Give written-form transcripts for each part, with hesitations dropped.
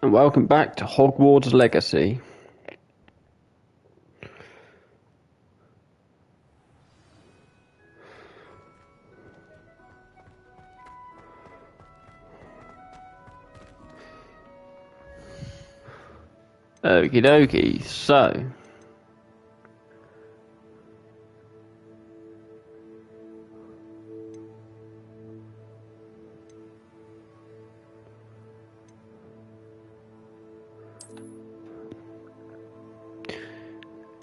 and welcome back to Hogwarts Legacy. Okie dokie, so...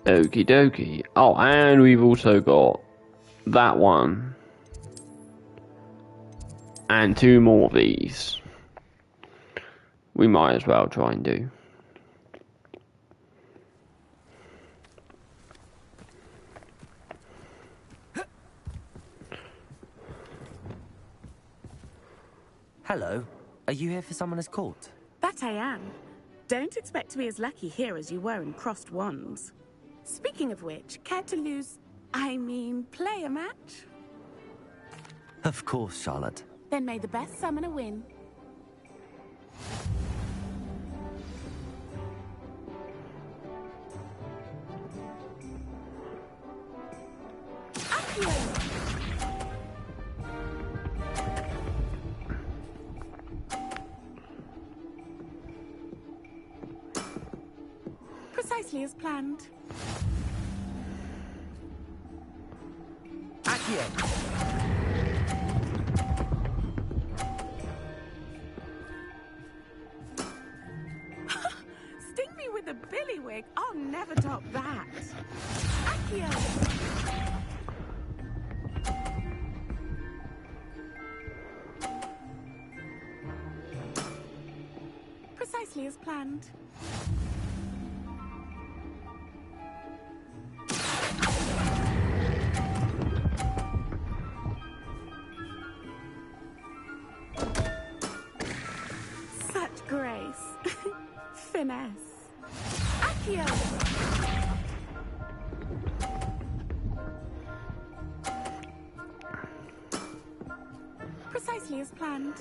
Okie dokie. Oh, and we've also got that one. And two more of these. We might as well try and do. Hello. Are you here for someone as court? That I am. Don't expect to be as lucky here as you were in Crossed Wands. Speaking of which, care to play a match? Of course, Charlotte. Then may the best summoner win. Precisely as planned. Accio! Sting me with a billywig. I'll never top that. Accio! Precisely as planned. Such grace. Finesse. Accio! Precisely as planned.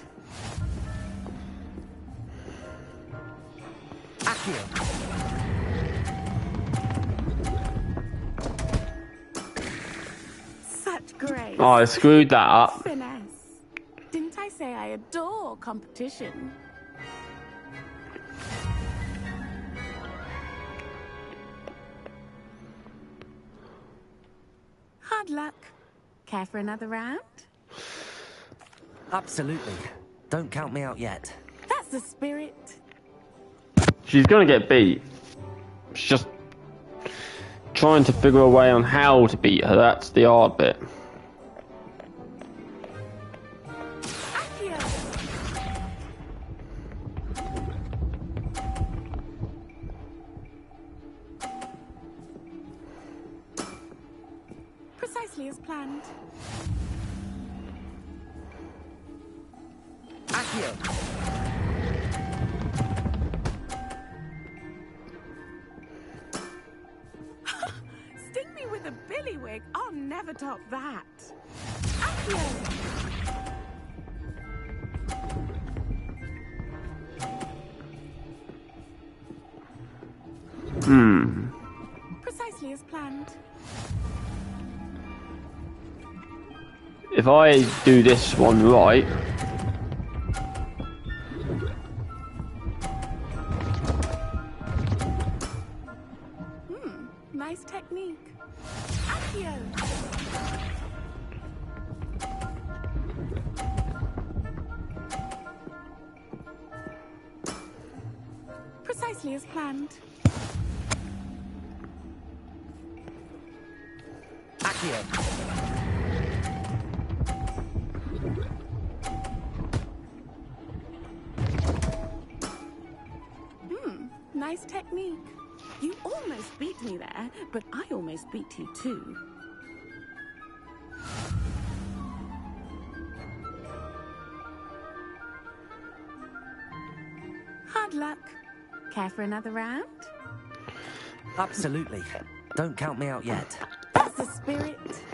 Accio! Such grace. Oh, I screwed that up. Finesse. Didn't I say I adore competition? Hard luck. Care for another round? Absolutely. Don't count me out yet. That's the spirit. She's gonna get beat. She's just trying to figure a way on how to beat her. That's the hard bit. Accio! Precisely as planned. Accio! Sting me with a billywig. I'll never top that. Accio! Precisely as planned. If I do this one right... Nice technique. Accio! Precisely as planned. Accio! Nice technique. You almost beat me there, but I almost beat you too. Hard luck. Care for another round? Absolutely. Don't count me out yet. That's the spirit.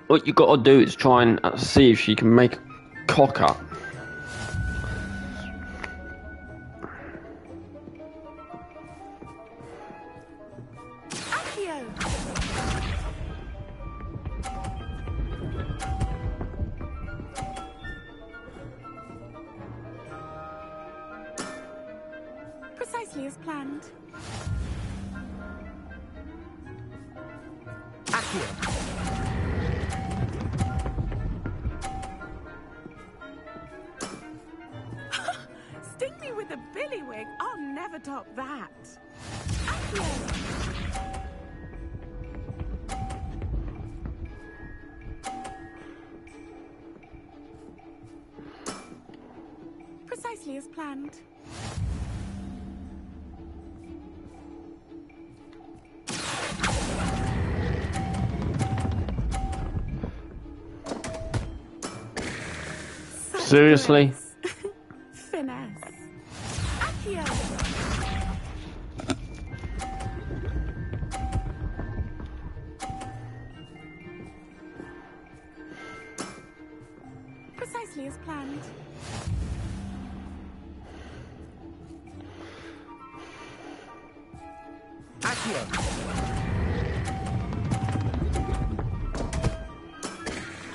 What you gotta do is try and see if she can make a cock up. Accio! Precisely as planned. Accio! Sting me with a billywig. I'll never top that. Accio! Precisely as planned. Seriously? Finesse. Accio! Precisely as planned. Accio!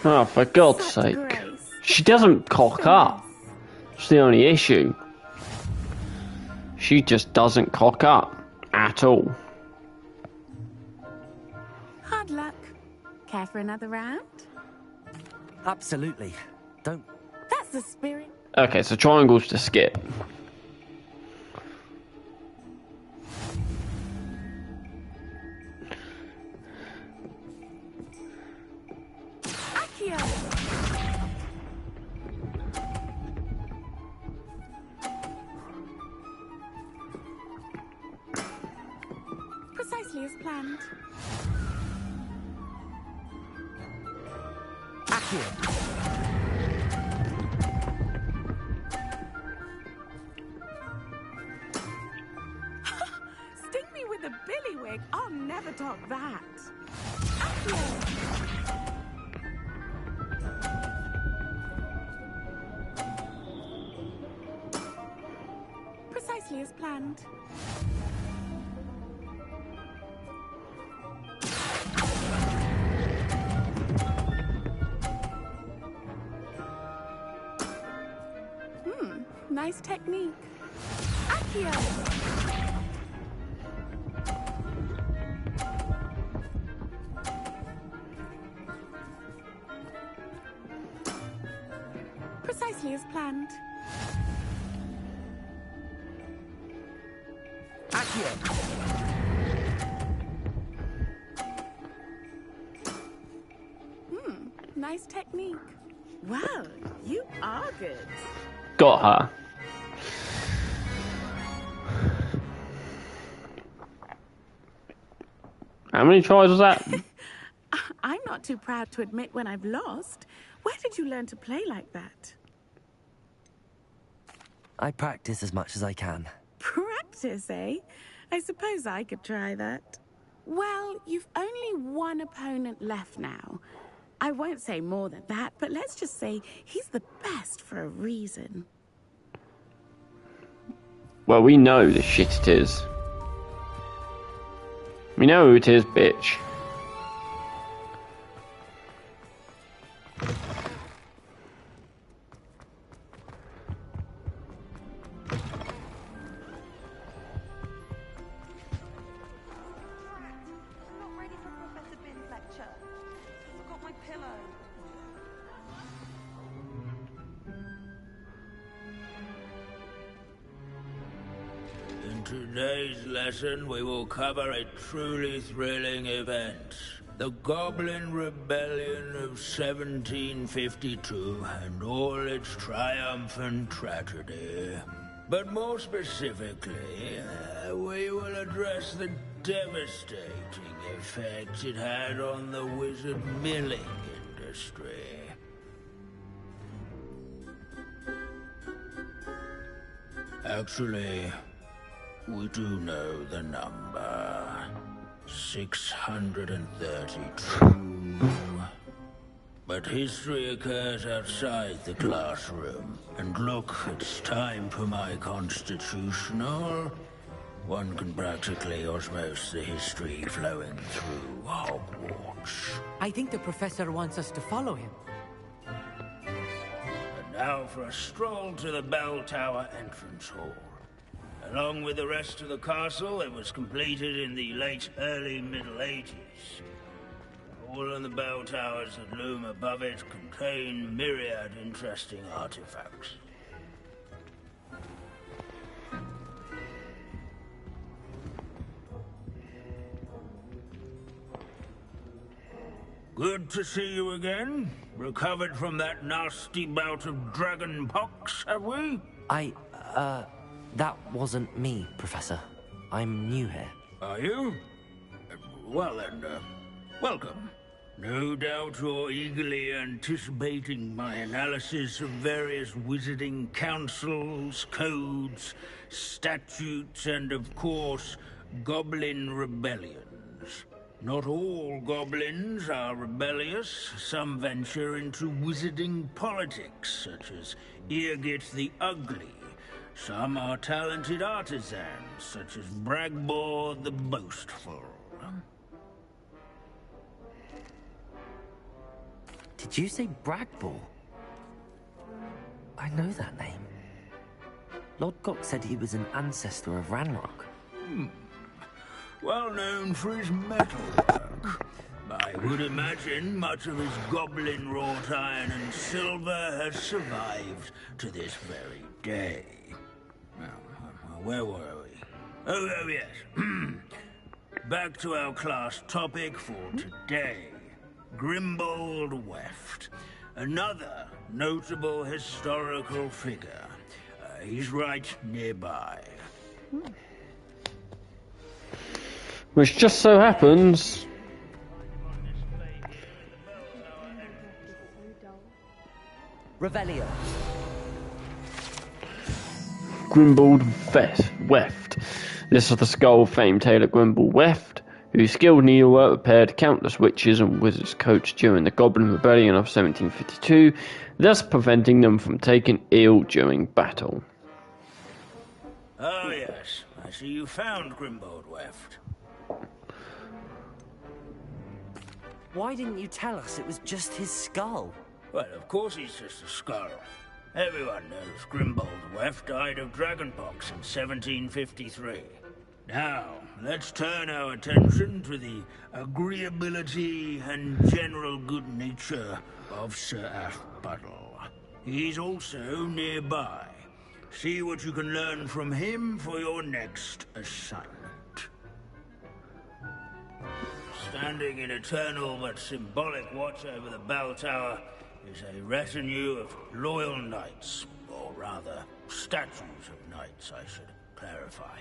Oh, for God's Such sake. grace. She doesn't cock up. That's the only issue. She just doesn't cock up at all. Hard luck. Care for another round? Absolutely. Don't... That's the spirit. Okay, so triangles to skip. Accio! Precisely as planned. Accio! Sting me with a billywig. I'll never top that. Accio! Precisely as planned. Nice technique. Accio! Precisely as planned. Accio! Nice technique. Wow, you are good. Got her. How many tries was that? I'm not too proud to admit when I've lost. Where did you learn to play like that? I practice as much as I can. Practice, eh? I suppose I could try that. Well, you've only one opponent left now. I won't say more than that, but let's just say he's the best for a reason. Well, we know the shit it is. We know who it is, bitch. In today's lesson, we will cover a truly thrilling event. The Goblin Rebellion of 1752 and all its triumphant tragedy. But more specifically, we will address the devastating effect it had on the wizard milling industry. Actually, we do know the number. 632. But history occurs outside the classroom. And look, it's time for my constitutional One can practically osmose the history flowing through Hogwarts. I think the professor wants us to follow him. And now for a stroll to the Bell Tower entrance hall. Along with the rest of the castle, it was completed in the early Middle Ages. The hall and the bell towers that loom above it contain myriad interesting artifacts. Good to see you again. Recovered from that nasty bout of dragon pox, have we? That wasn't me, Professor. I'm new here. Are you? Well then, welcome. No doubt you're eagerly anticipating my analysis of various wizarding councils, codes, statutes, and of course, goblin rebellions. Not all goblins are rebellious. Some venture into wizarding politics, such as Irgit the Ugly. Some are talented artisans, such as Bragbor the Boastful. Did you say Bragbor? I know that name. Lord Gok said he was an ancestor of Ranrock. Well known for his metalwork. I would imagine much of his goblin wrought iron and silver has survived to this very day. Now, where were we? Oh yes. Back to our class topic for today. Grimbold Weft. Another notable historical figure. He's right nearby. Which just so happens... Revelio. Grimbold Weft. This is the skull of famed tailor Grimbold Weft, whose skilled needlework repaired countless witches and wizards' coats during the Goblin Rebellion of 1752, thus preventing them from taking ill during battle. Oh yes, I see you found Grimbold Weft. Why didn't you tell us it was just his skull? Well, of course he's just a skull. Everyone knows Grimbold Weft died of dragonpox in 1753. Now, let's turn our attention to the agreeability and general good nature of Sir Athpuddle. He's also nearby. See what you can learn from him for your next assignment. Standing in eternal but symbolic watch over the bell tower is a retinue of loyal knights, or rather, statues of knights, I should clarify.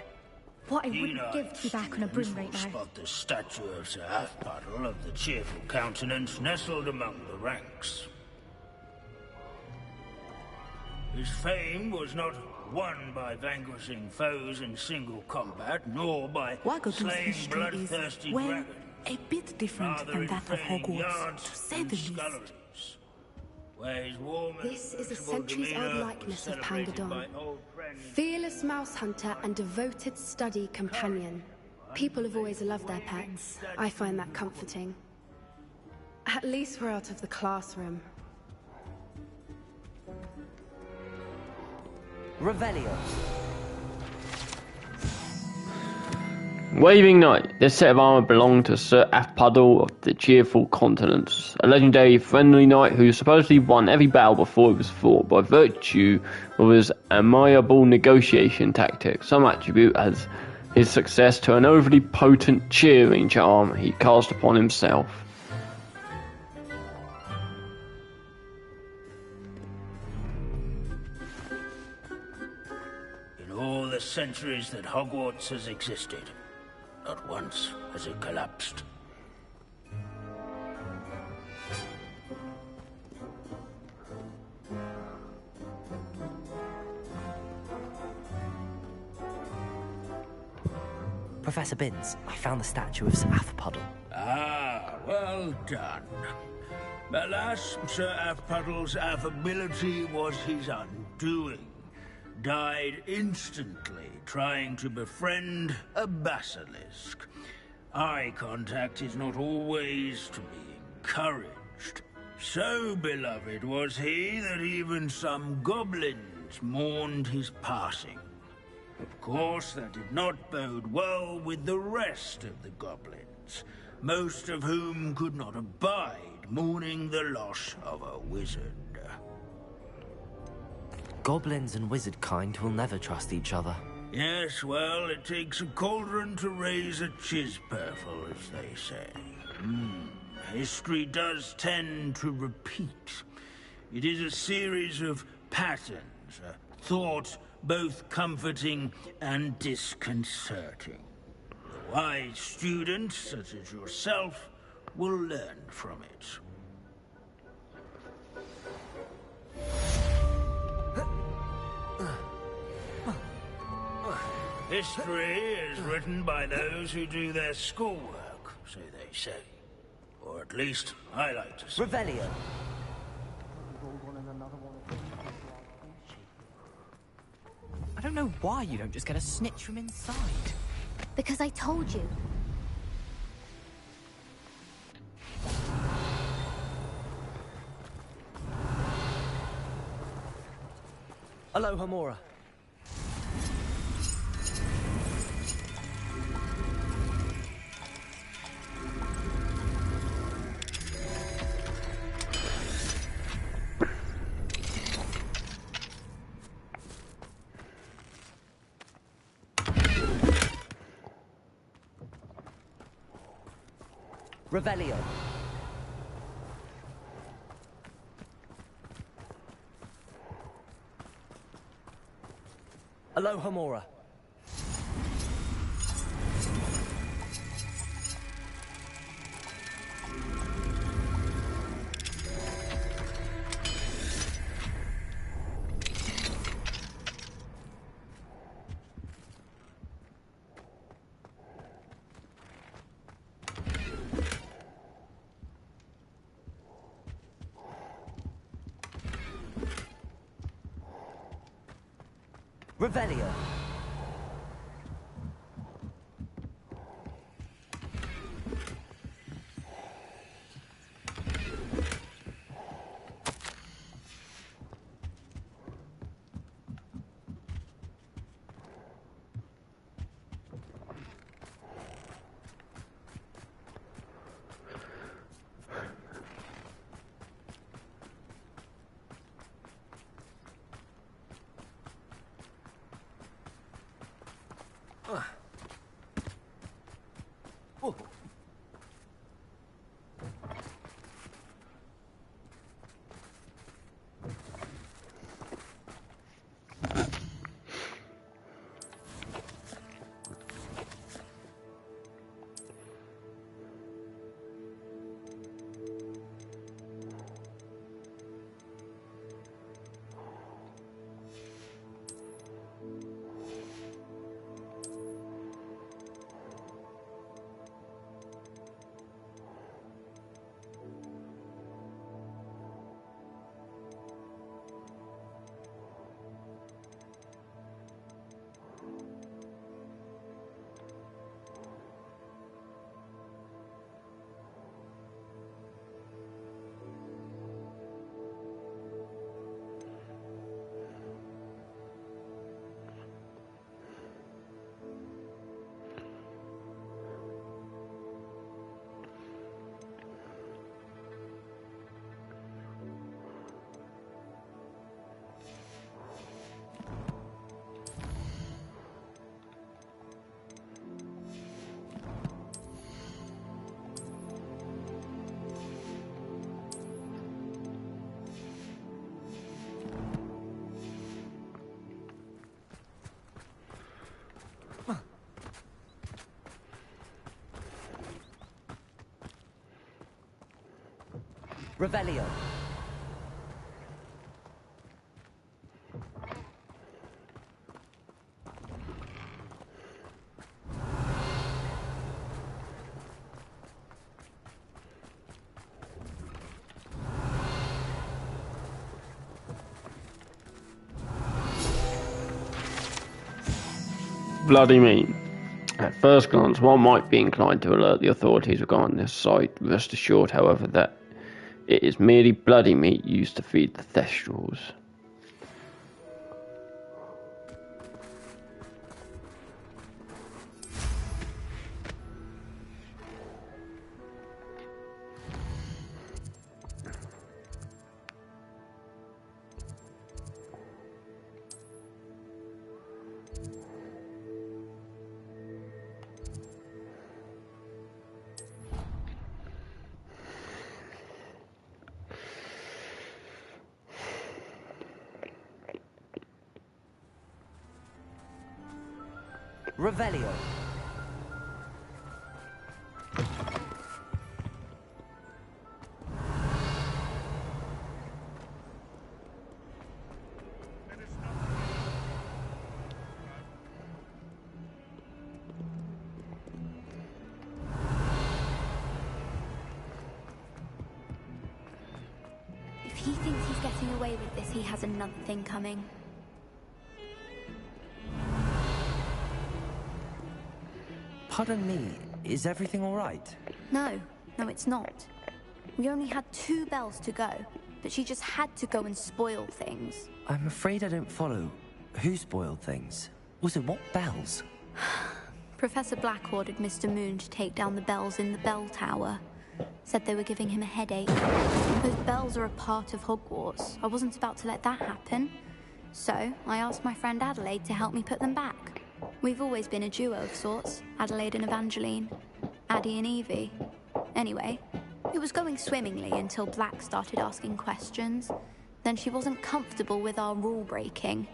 What I wouldn't give to be back on a broom right now. Spot the statue of Sir Athpuddle of the cheerful countenance nestled among the ranks. His fame was not won by vanquishing foes in single combat, nor by Wagadu's slaying history is, bloodthirsty well, dragons. a bit different Rather than that of inflaming Hogwarts, yards to say and the least. sculleries, where his warm and This is a approachable centuries-old demeanor likeness was of celebrated Pangadon. by old friends. Fearless mouse hunter and devoted study companion. People have always loved their pets. I find that comforting. At least we're out of the classroom. Revelio. Waving Knight. This set of armour belonged to Sir Athpuddle of the Cheerful Countenance, a legendary friendly knight who supposedly won every battle before it was fought by virtue of his amiable negotiation tactics. Some attribute as his success to an overly potent cheering charm he cast upon himself. In all the centuries that Hogwarts has existed, not once has it collapsed. Professor Binns, I found the statue of Sir Athpuddle. Ah, well done. Alas, Sir Athpuddle's affability was his undoing. died instantly trying to befriend a basilisk. Eye contact is not always to be encouraged. So beloved was he that even some goblins mourned his passing. Of course, that did not bode well with the rest of the goblins, most of whom could not abide mourning the loss of a wizard. Goblins and wizard kind will never trust each other. Yes, well, it takes a cauldron to raise a chisperful, as they say. History does tend to repeat. It is a series of patterns, a thought both comforting and disconcerting. The wise student, such as yourself, will learn from it. History is written by those who do their schoolwork, so they say. Or at least, I like to say. Revelio. I don't know why you don't just get a snitch from inside. Because I told you. Aloha Mora. Revelio. Aloha Mora. Revelio. Revelio. bloody mean? At first glance, one might be inclined to alert the authorities regarding this site. Rest assured, however, that it is merely bloody meat used to feed the Thestrals. Revelio. If he thinks he's getting away with this, he has another thing coming. Pardon me, is everything all right? No, it's not. We only had 2 bells to go, but she just had to go and spoil things. I'm afraid I don't follow. Who spoiled things? Also, what bells? Professor Black ordered Mr. Moon to take down the bells in the bell tower. Said they were giving him a headache. Those bells are a part of Hogwarts. I wasn't about to let that happen. So, I asked my friend Adelaide to help me put them back. We've always been a duo of sorts, Adelaide and Evangeline. Addie and Evie. Anyway, it was going swimmingly until Black started asking questions. Then she wasn't comfortable with our rule breaking.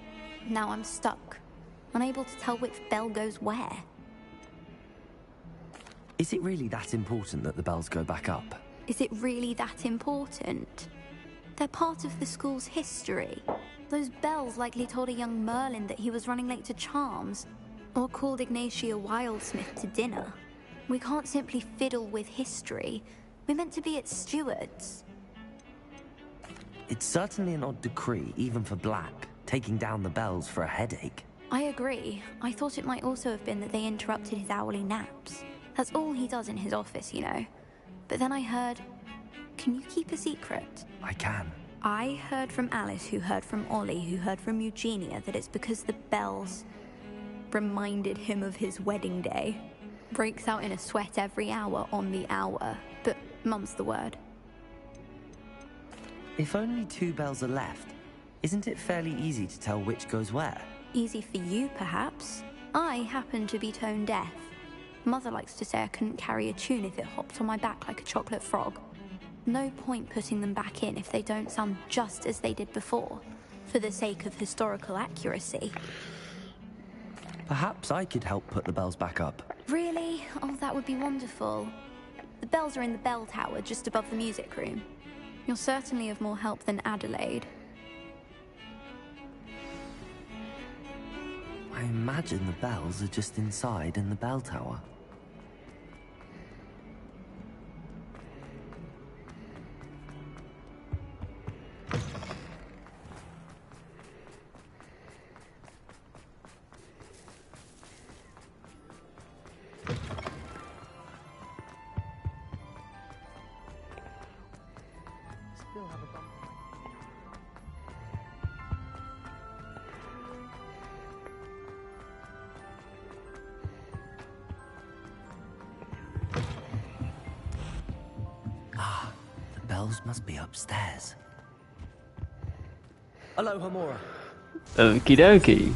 Now I'm stuck, unable to tell which bell goes where. Is it really that important that the bells go back up? Is it really that important? They're part of the school's history. Those bells likely told a young Merlin that he was running late to Charms, or called Ignatia Wildsmith to dinner. We can't simply fiddle with history. We're meant to be its stewards. It's certainly an odd decree, even for Black, taking down the bells for a headache. I agree. I thought it might also have been that they interrupted his hourly naps. That's all he does in his office, you know. But then I heard... Can you keep a secret? I can. I heard from Alice, who heard from Ollie, who heard from Eugenia, that it's because the bells reminded him of his wedding day. Breaks out in a sweat every hour on the hour, but mum's the word. If only 2 bells are left, isn't it fairly easy to tell which goes where? Easy for you, perhaps. I happen to be tone deaf. Mother likes to say I couldn't carry a tune if it hopped on my back like a chocolate frog. No point putting them back in if they don't sound just as they did before, for the sake of historical accuracy. Perhaps I could help put the bells back up. Really? Oh, that would be wonderful. The bells are in the bell tower just above the music room. You're certainly of more help than Adelaide. I imagine the bells are just inside in the bell tower. Bells must be upstairs. Aloha, Mora. Okie dokie.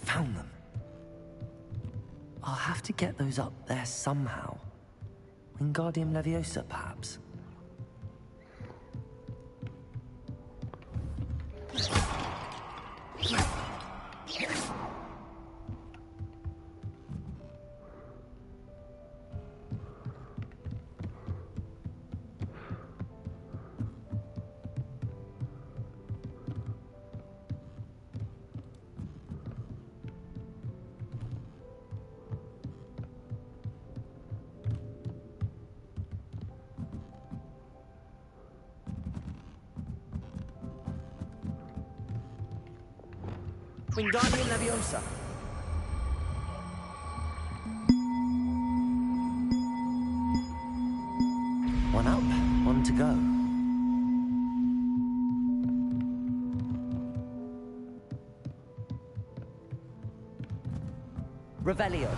Found them. I'll have to get those up there somehow. Wingardium Leviosa, perhaps. Wingardium Leviosa. One up, one to go. Revelio.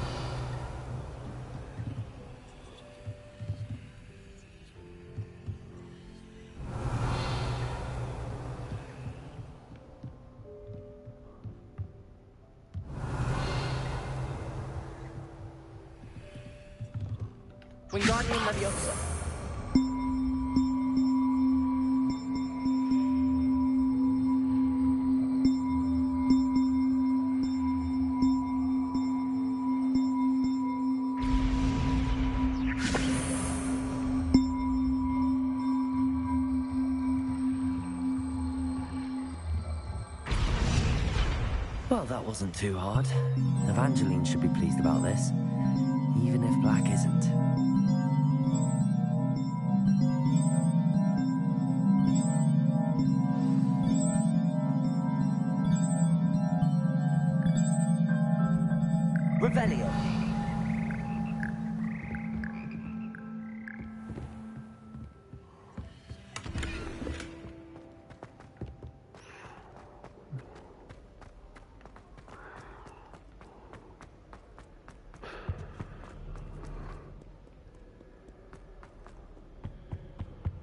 Wingardium Leviosa. Well, that wasn't too hard. Evangeline should be pleased about this, even if Black isn't. Revelio.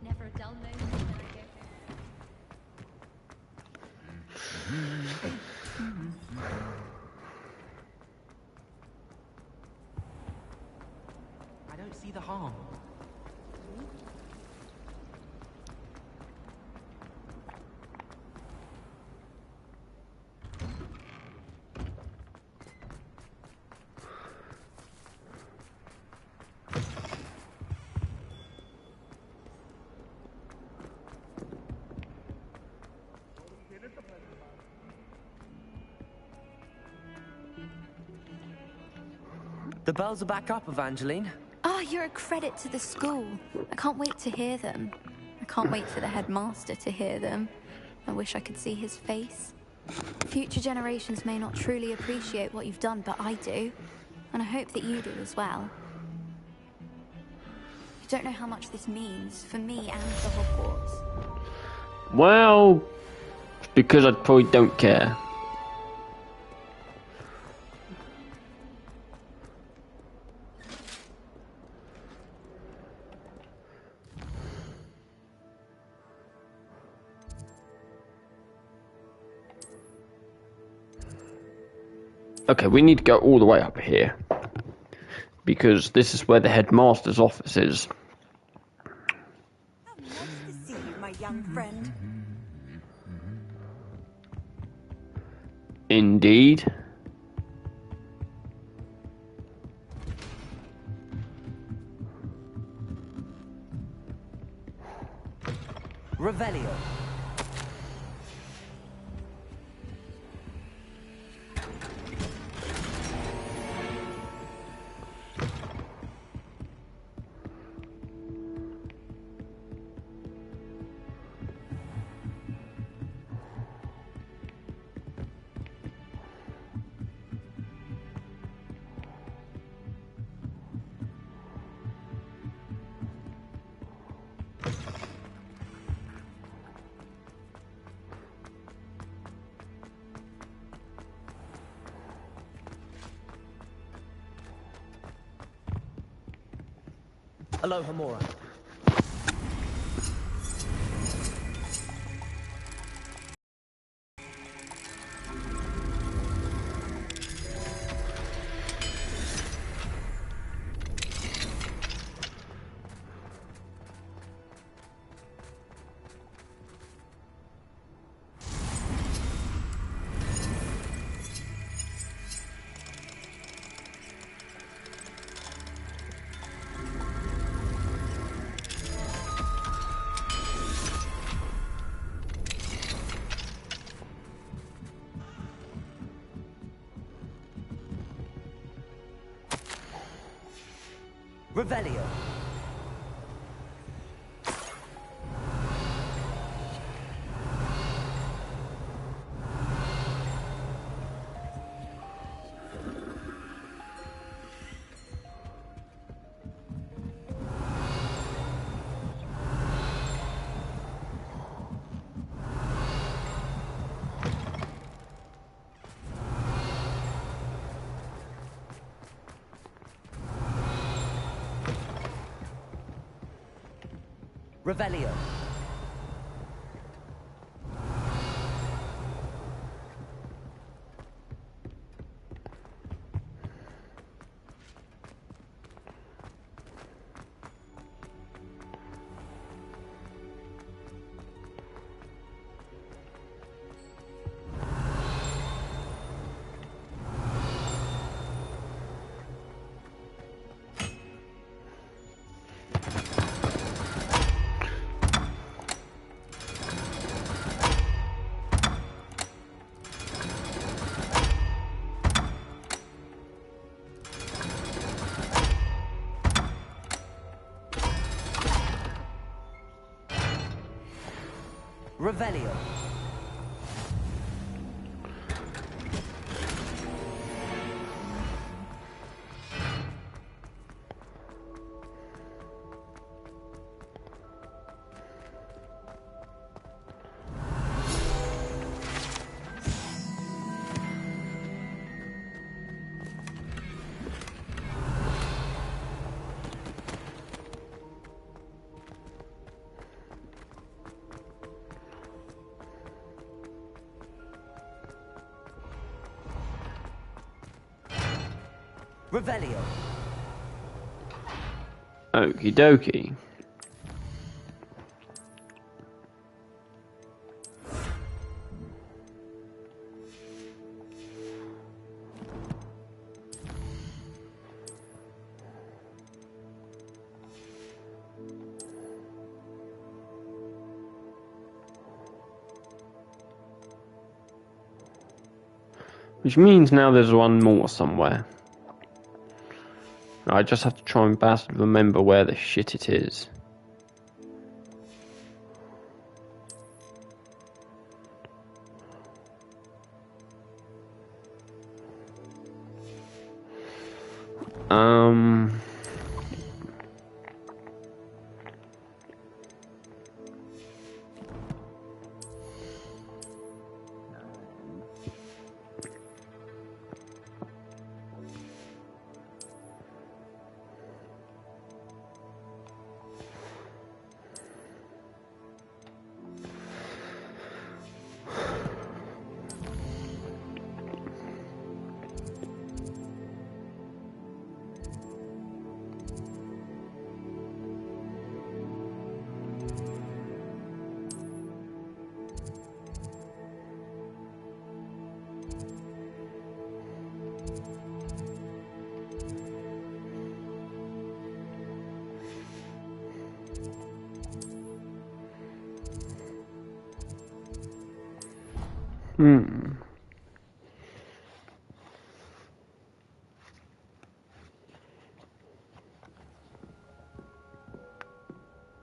Never a dull moment when I go I don't see the harm. The bells are back up, Evangeline. Oh, you're a credit to the school. I can't wait to hear them. I can't wait for the headmaster to hear them. I wish I could see his face. Future generations may not truly appreciate what you've done, but I do. And I hope that you do as well. You don't know how much this means for me and for Hogwarts. Well, because I probably don't care. Okay, we need to go all the way up here, because this is where the headmaster's office is. How nice to see you, my young friend. Indeed. Revelio. Aloha Mora. Revelio. Revelio. Revelio. Revelio. Okie dokie. Which means now there's one more somewhere. I just have to try and bastard remember where the shit it is.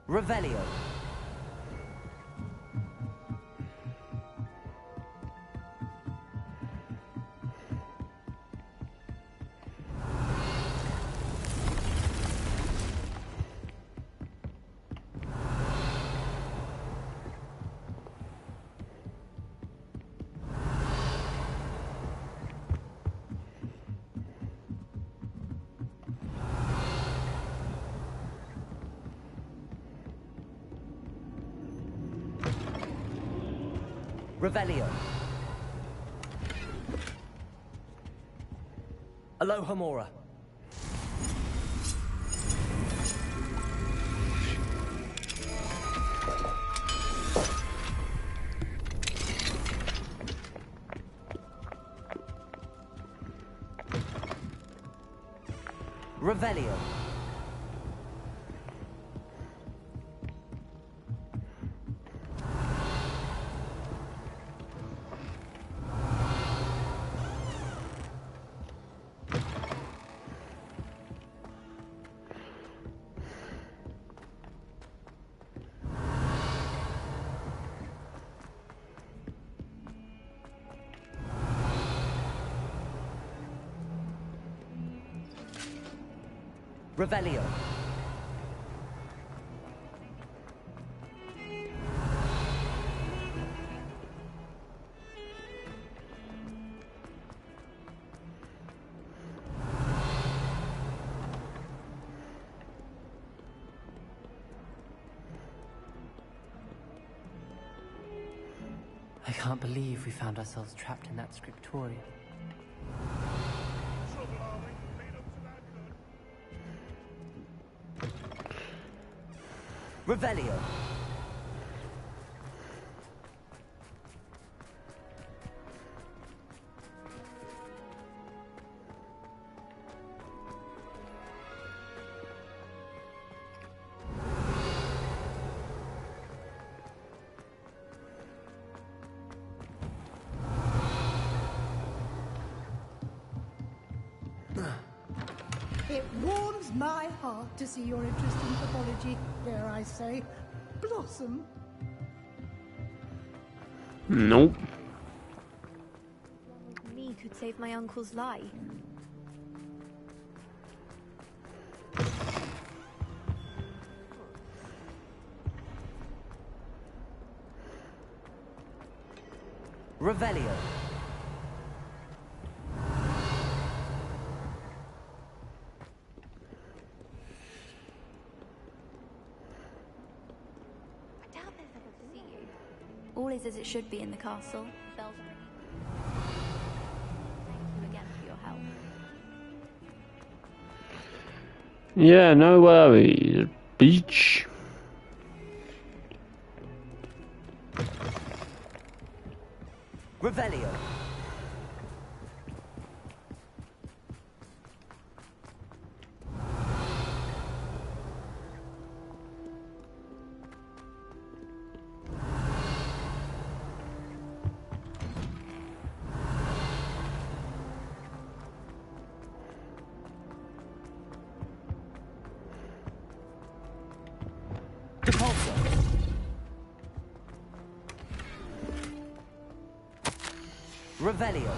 Revelio. Revelio. Aloha Mora. Revelio. Revelio. can't believe we found ourselves trapped in that scriptorium. Revelio. It warms my heart to see your interest in pathology, dare I say, blossom. Nope. Me could save my uncle's life. Revelio. All is as it should be in the castle. Bells are ringing. Thank you again for your help. Yeah, no worries. Beach. Revelio. Depulso. Revelio.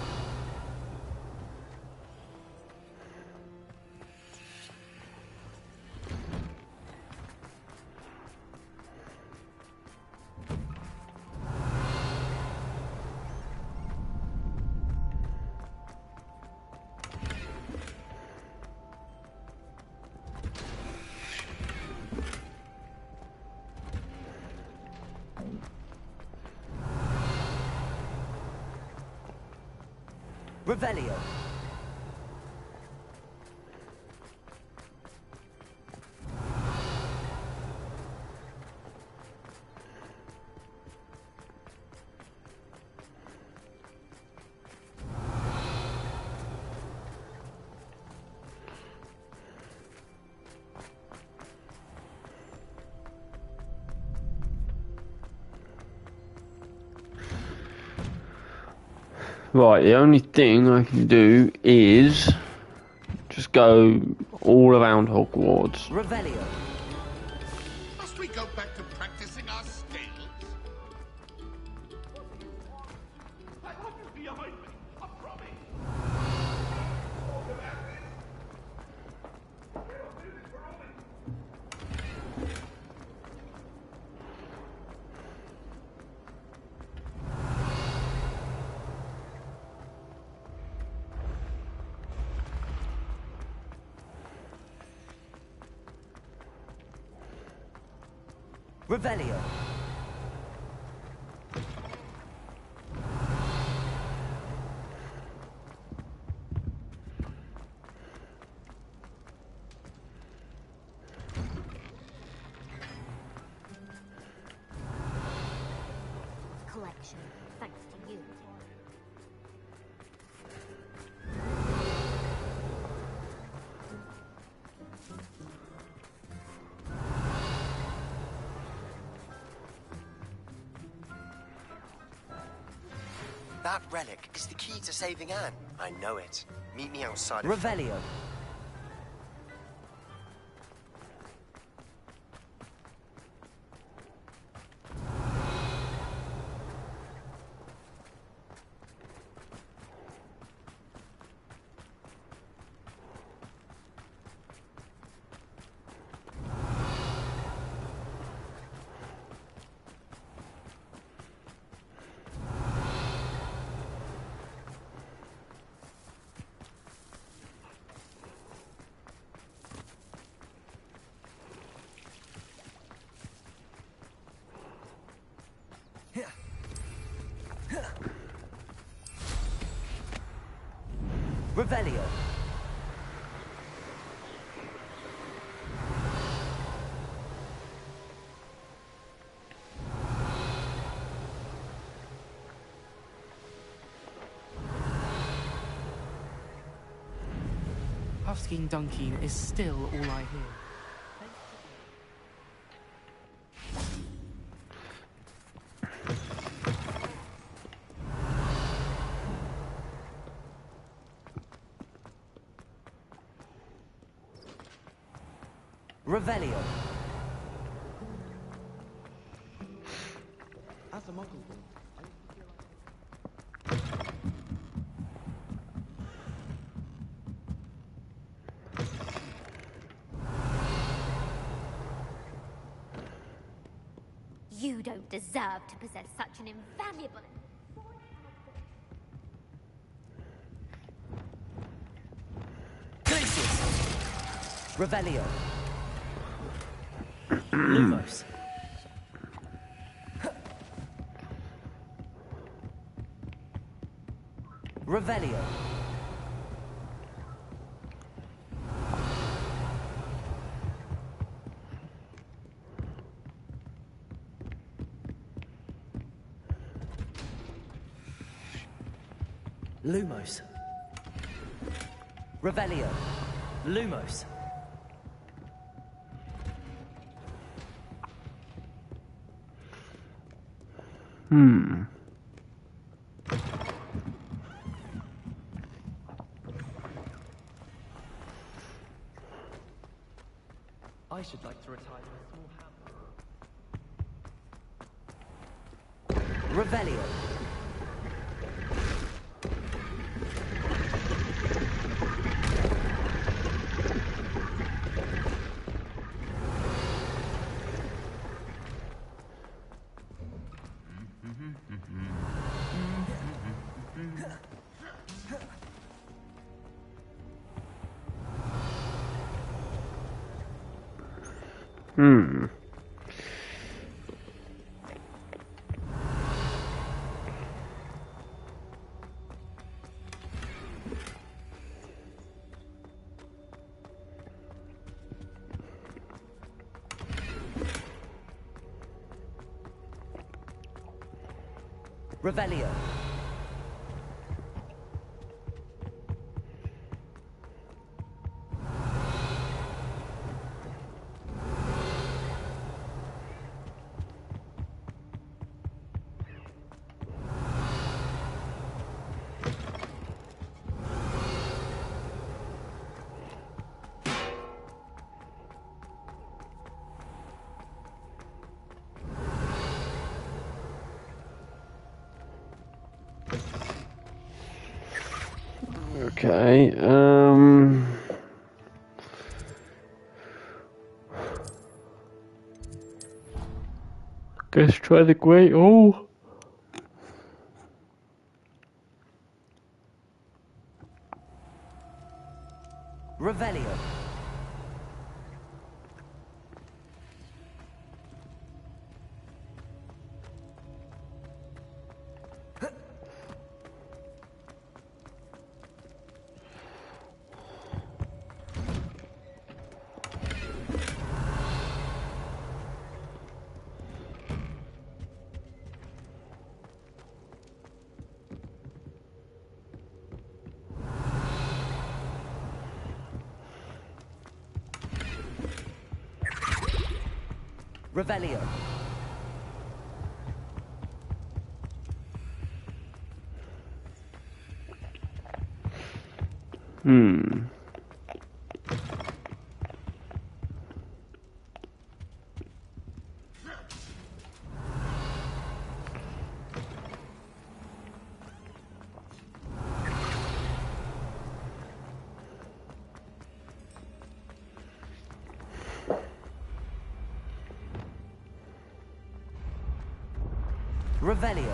Revelio. Right, the only thing I can do is just go all around Hogwarts. Revelio. Must we go back to practicing our skills? I want you to be behind me. I promise. Revelio. Collection, thanks to you. That relic is the key to saving Anne. I know it. Meet me outside. Revelio. Revelio. Puffskein Dunkeen is still all I hear. Revelio. As a muggle, You don't deserve to possess such an invaluable... Glacius. Revelio. Lumos. Revelio. Lumos. Revelio. Lumos. I should like to retire to a small hamlet. Revelio. Revelio. Okay, guess try the Great Hall. Revelio. Revelio. Revelio.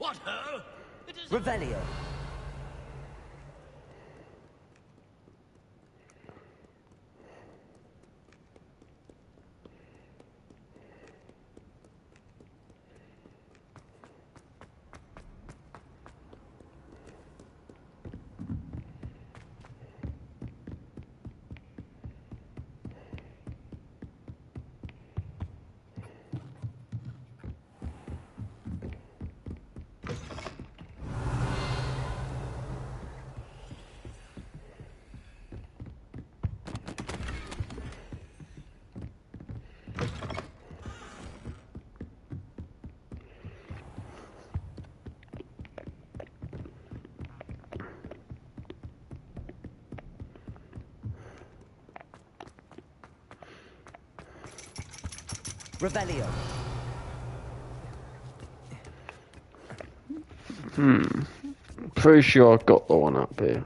What ho? Revelio. Revelio. Pretty sure I've got the one up here.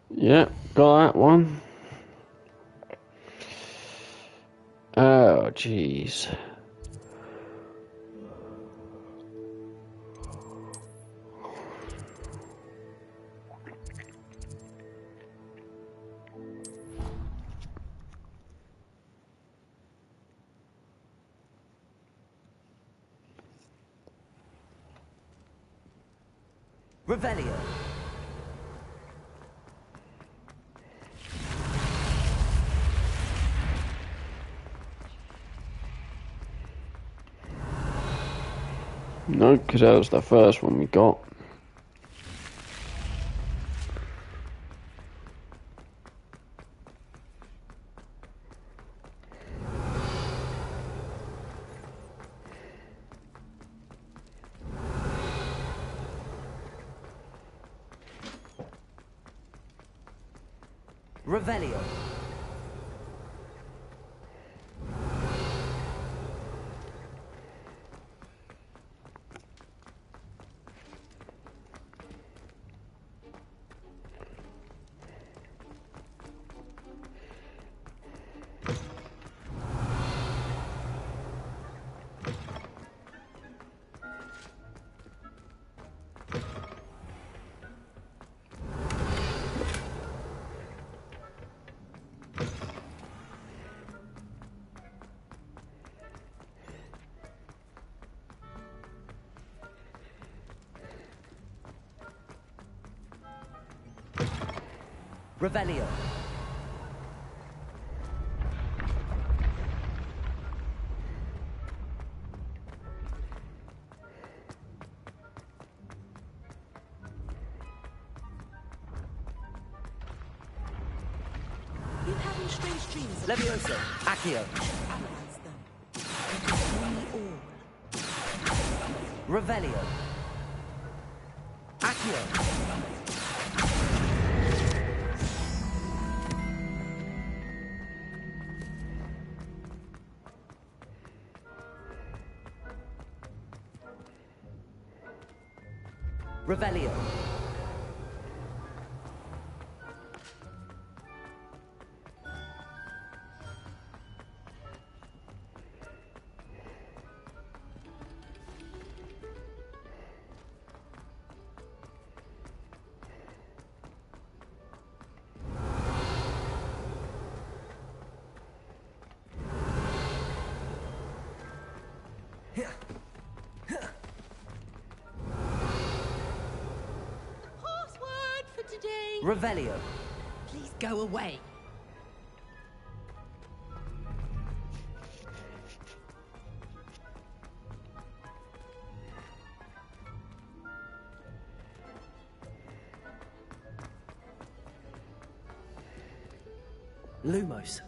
Yeah, got that one. Oh, jeez. Revelio. No, because that was the first one we got. Revelio. Revelio. You having strange dreams? Levioso. Accio. Analyze them. You can tell me all. Revelio. Accio. Revelio. Password for today. Revelio. Please go away. Lumos.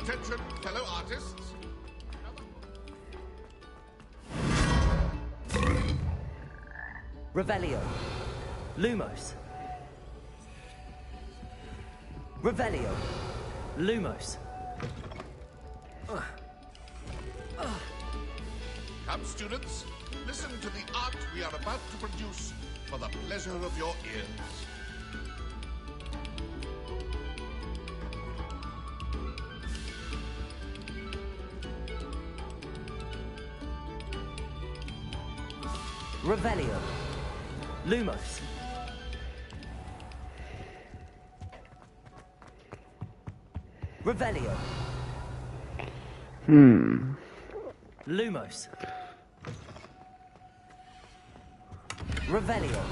Attention, fellow artists. Revelio. Lumos. Revelio. Lumos. Come, students, listen to the art we are about to produce for the pleasure of your ears. Revelio. Lumos. Revelio. Lumos. Revelio.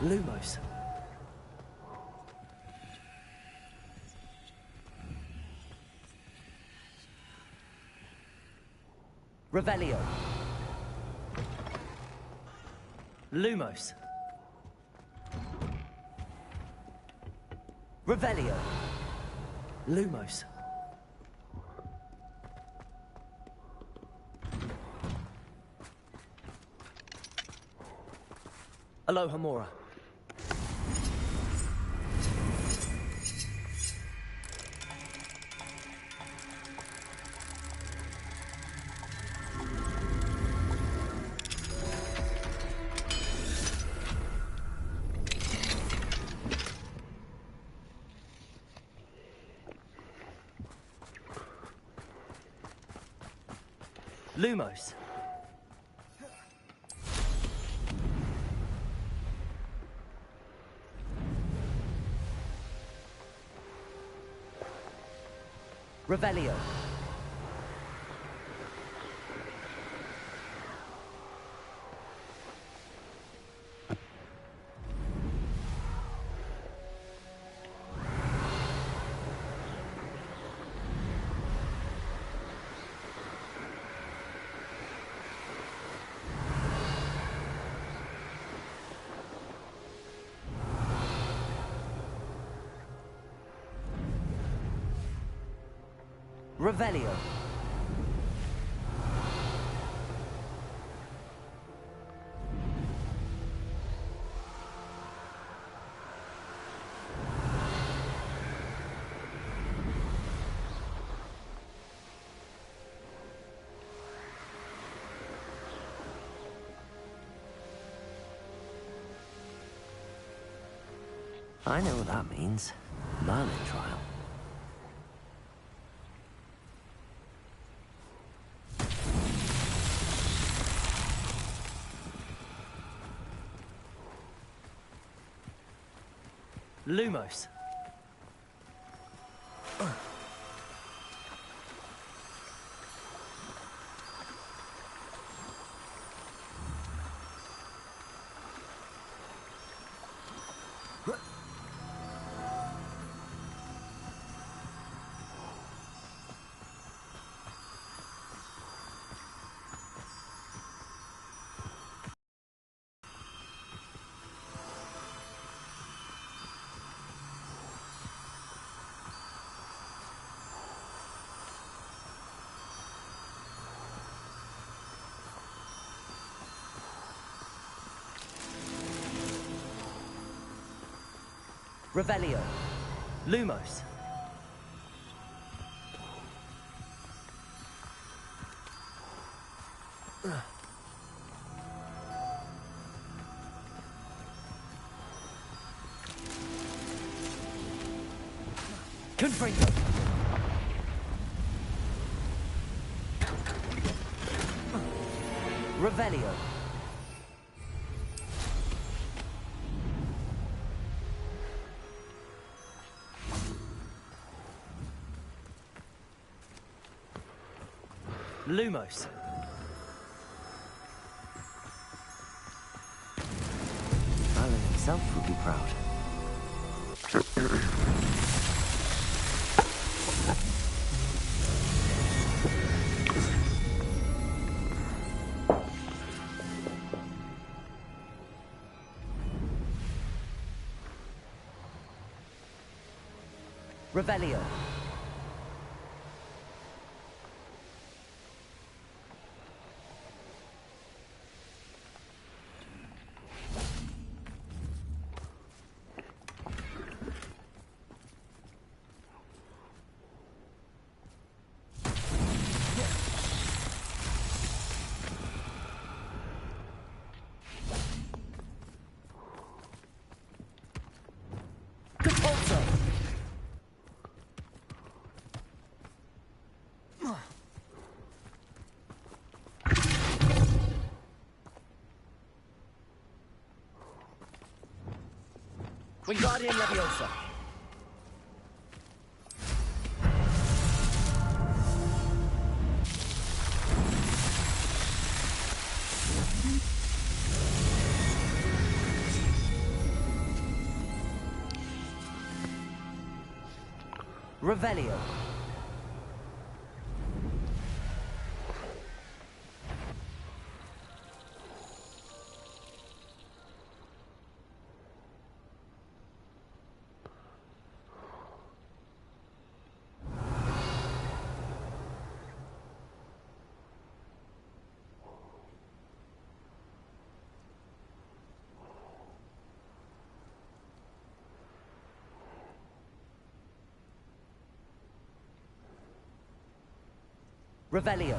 Lumos. Revelio. Lumos. Revelio. Lumos. Aloha Mora. Lumos. Revelio. Revelio. I know what that means. Merlin trial. Lumos. Revelio. Lumos. Confringo. Revelio. Lumos. Merlin himself would be proud. Revelio. Wingardium Leviosa. Revelio. Revelio.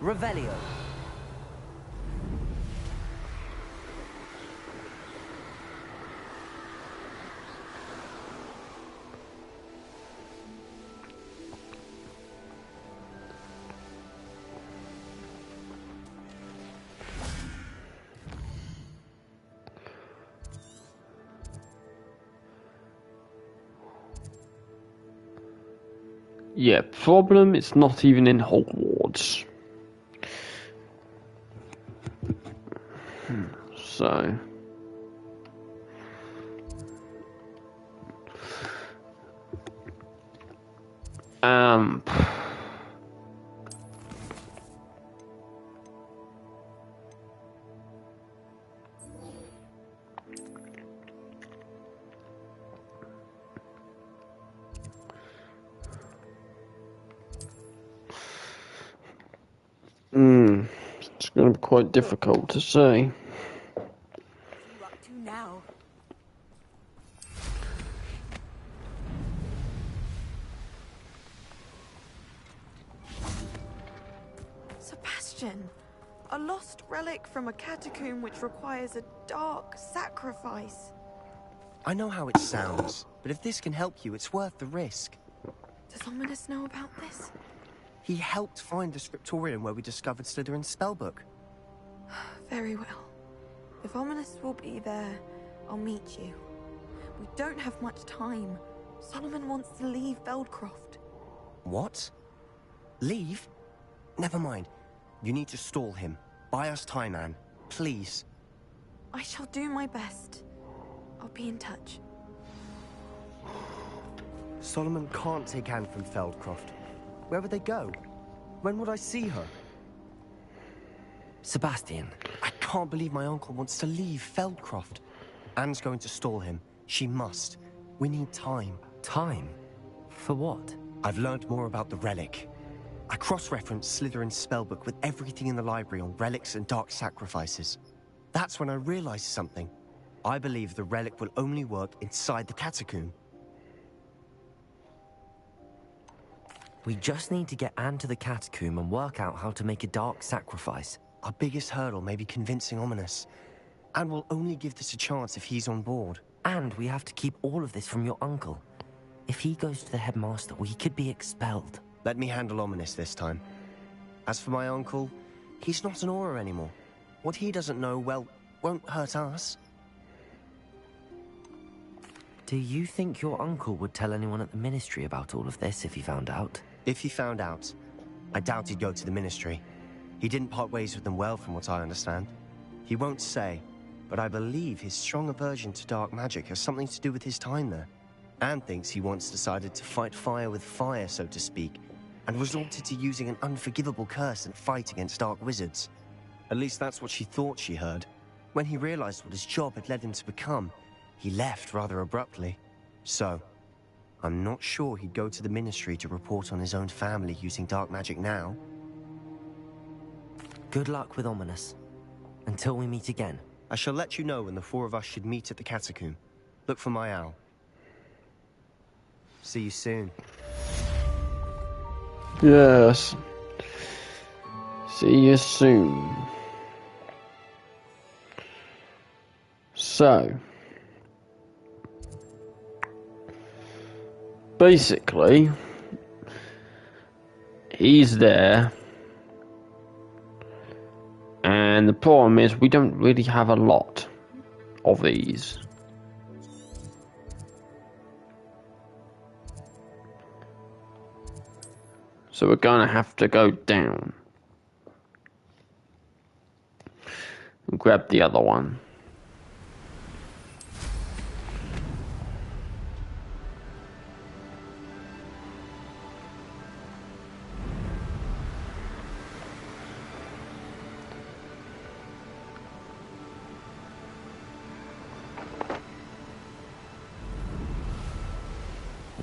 Revelio. Yeah, problem, it's not even in Hogwarts. So... Um... It's going to be quite difficult to say. What are you up to now? Sebastian, a lost relic from a catacomb which requires a dark sacrifice. I know how it sounds, but if this can help you, it's worth the risk. Does Ominous know about this? He helped find the scriptorium where we discovered Slytherin's spellbook. Very well. If Ominous will be there, I'll meet you. We don't have much time. Solomon wants to leave Feldcroft. What? Leave? Never mind. You need to stall him. Buy us time, Anne. Please. I shall do my best. I'll be in touch. Solomon can't take Anne from Feldcroft. Where would they go? When would I see her? Sebastian. I can't believe my uncle wants to leave Feldcroft. Anne's going to stall him. She must. We need time. Time? For what? I've learned more about the relic. I cross-referenced Slytherin's spellbook with everything in the library on relics and dark sacrifices. That's when I realized something. I believe the relic will only work inside the catacomb. We just need to get Anne to the catacomb and work out how to make a dark sacrifice. Our biggest hurdle may be convincing Ominous. Anne will only give this a chance if he's on board. And we have to keep all of this from your uncle. If he goes to the headmaster, we could be expelled. Let me handle Ominous this time. As for my uncle, he's not an Auror anymore. What he doesn't know, well, won't hurt us. Do you think your uncle would tell anyone at the Ministry about all of this if he found out? If he found out, I doubt he'd go to the Ministry. He didn't part ways with them well, from what I understand. He won't say, but I believe his strong aversion to dark magic has something to do with his time there. Anne thinks he once decided to fight fire with fire, so to speak, and resorted to using an unforgivable curse in fight against dark wizards. At least that's what she thought she heard. When he realized what his job had led him to become, He left rather abruptly. So, I'm not sure he'd go to the Ministry to report on his own family using dark magic now. Good luck with Ominous. Until we meet again. I shall let you know when the four of us should meet at the catacomb. Look for my owl. See you soon. Yes. See you soon. So, basically, he's there, and the problem is we don't really have a lot of these. So we're gonna have to go down and grab the other one.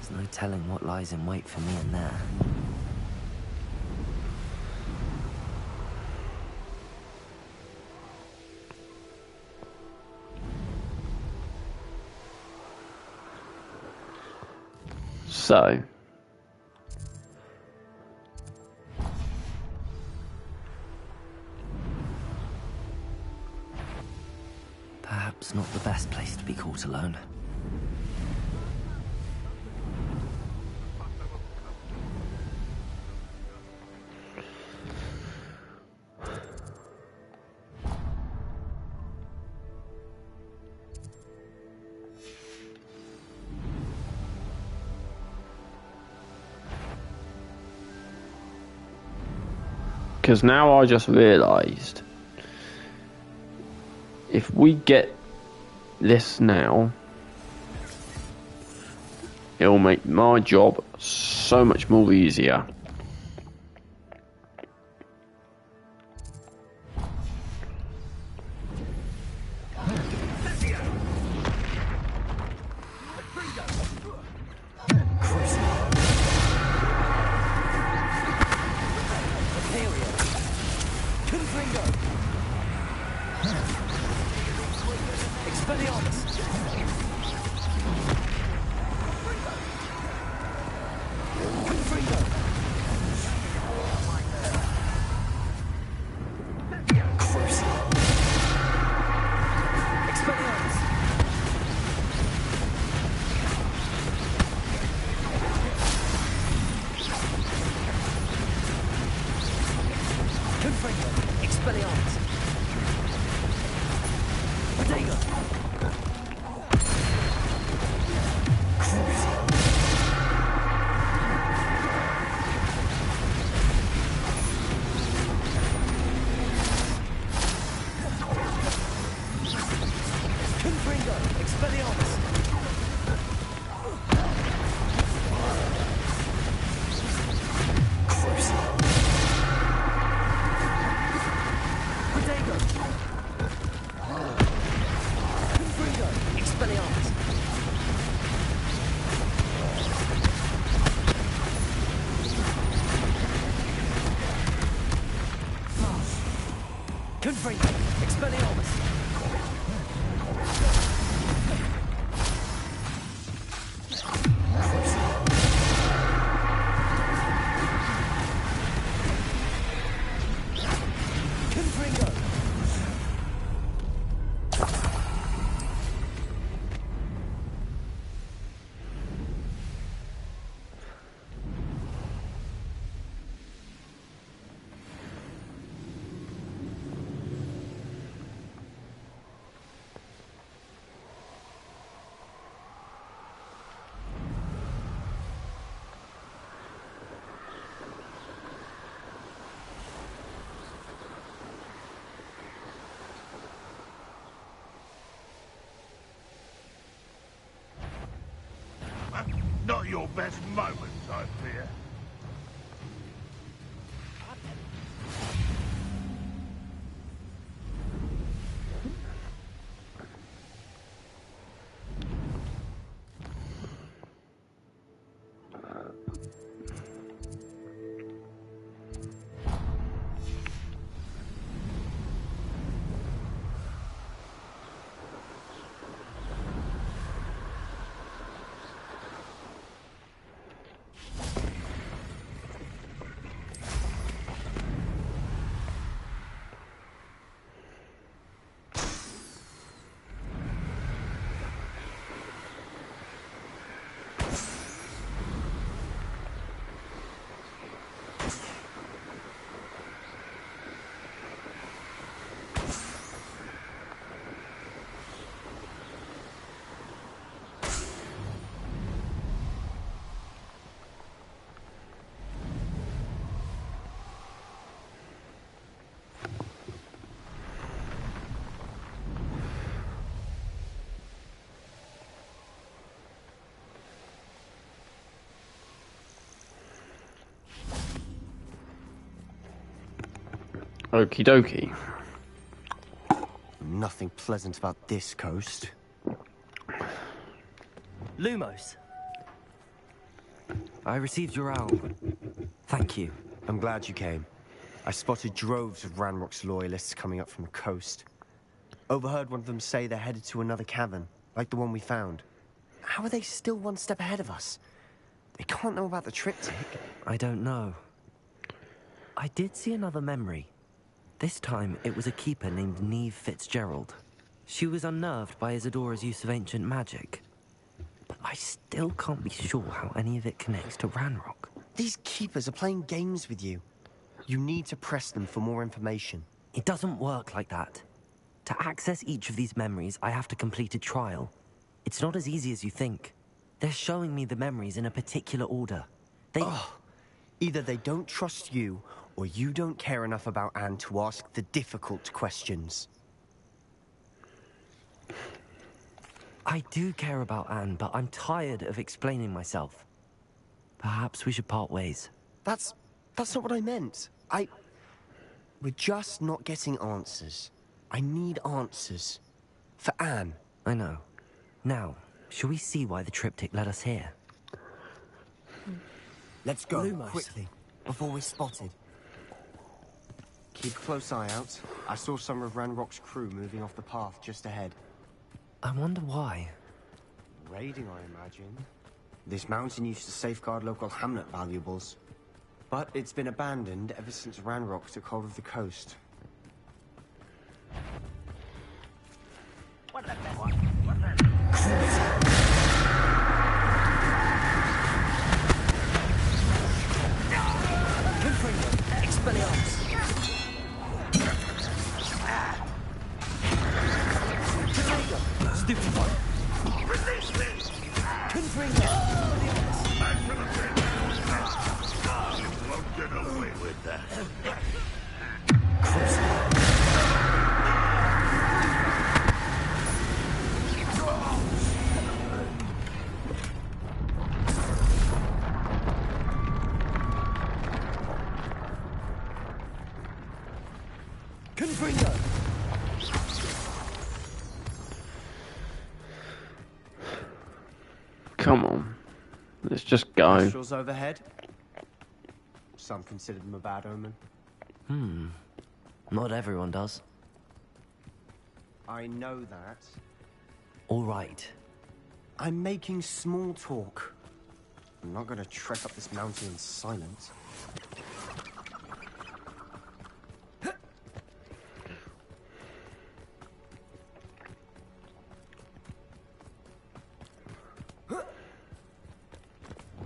There's no telling what lies in wait for me in there. So, Perhaps not the best place to be caught alone. because now I just realised, if we get this now, it'll make my job so much more easier. Not your best moments, I fear. Okie dokie. Nothing pleasant about this coast. Lumos. I received your owl. Thank you. I'm glad you came. I spotted droves of Ranrock's loyalists coming up from the coast. Overheard one of them say they're headed to another cavern, like the one we found. How are they still one step ahead of us? They can't know about the triptych. I don't know. I did see another memory. This time, it was a keeper named Neve Fitzgerald. She was unnerved by Isadora's use of ancient magic. But I still can't be sure how any of it connects to Ranrock. These keepers are playing games with you. You need to press them for more information. It doesn't work like that. To access each of these memories, I have to complete a trial. It's not as easy as you think. They're showing me the memories in a particular order. Either they don't trust you, or you don't care enough about Anne to ask the difficult questions. I do care about Anne, but I'm tired of explaining myself. Perhaps we should part ways. That's not what I meant. We're just not getting answers. I need answers. For Anne. I know. Now, shall we see why the triptych led us here? Let's go, Lumos. quickly, before we're spotted. Keep a close eye out. I saw some of Ranrock's crew moving off the path just ahead. I wonder why. Raiding, I imagine. This mountain used to safeguard local hamlet valuables. But it's been abandoned ever since Ranrock took hold of the coast. Come on. Let's just go. Nostrils overhead. Some consider them a bad omen. Not everyone does. I know that. All right. I'm making small talk. I'm not gonna trek up this mountain in silence.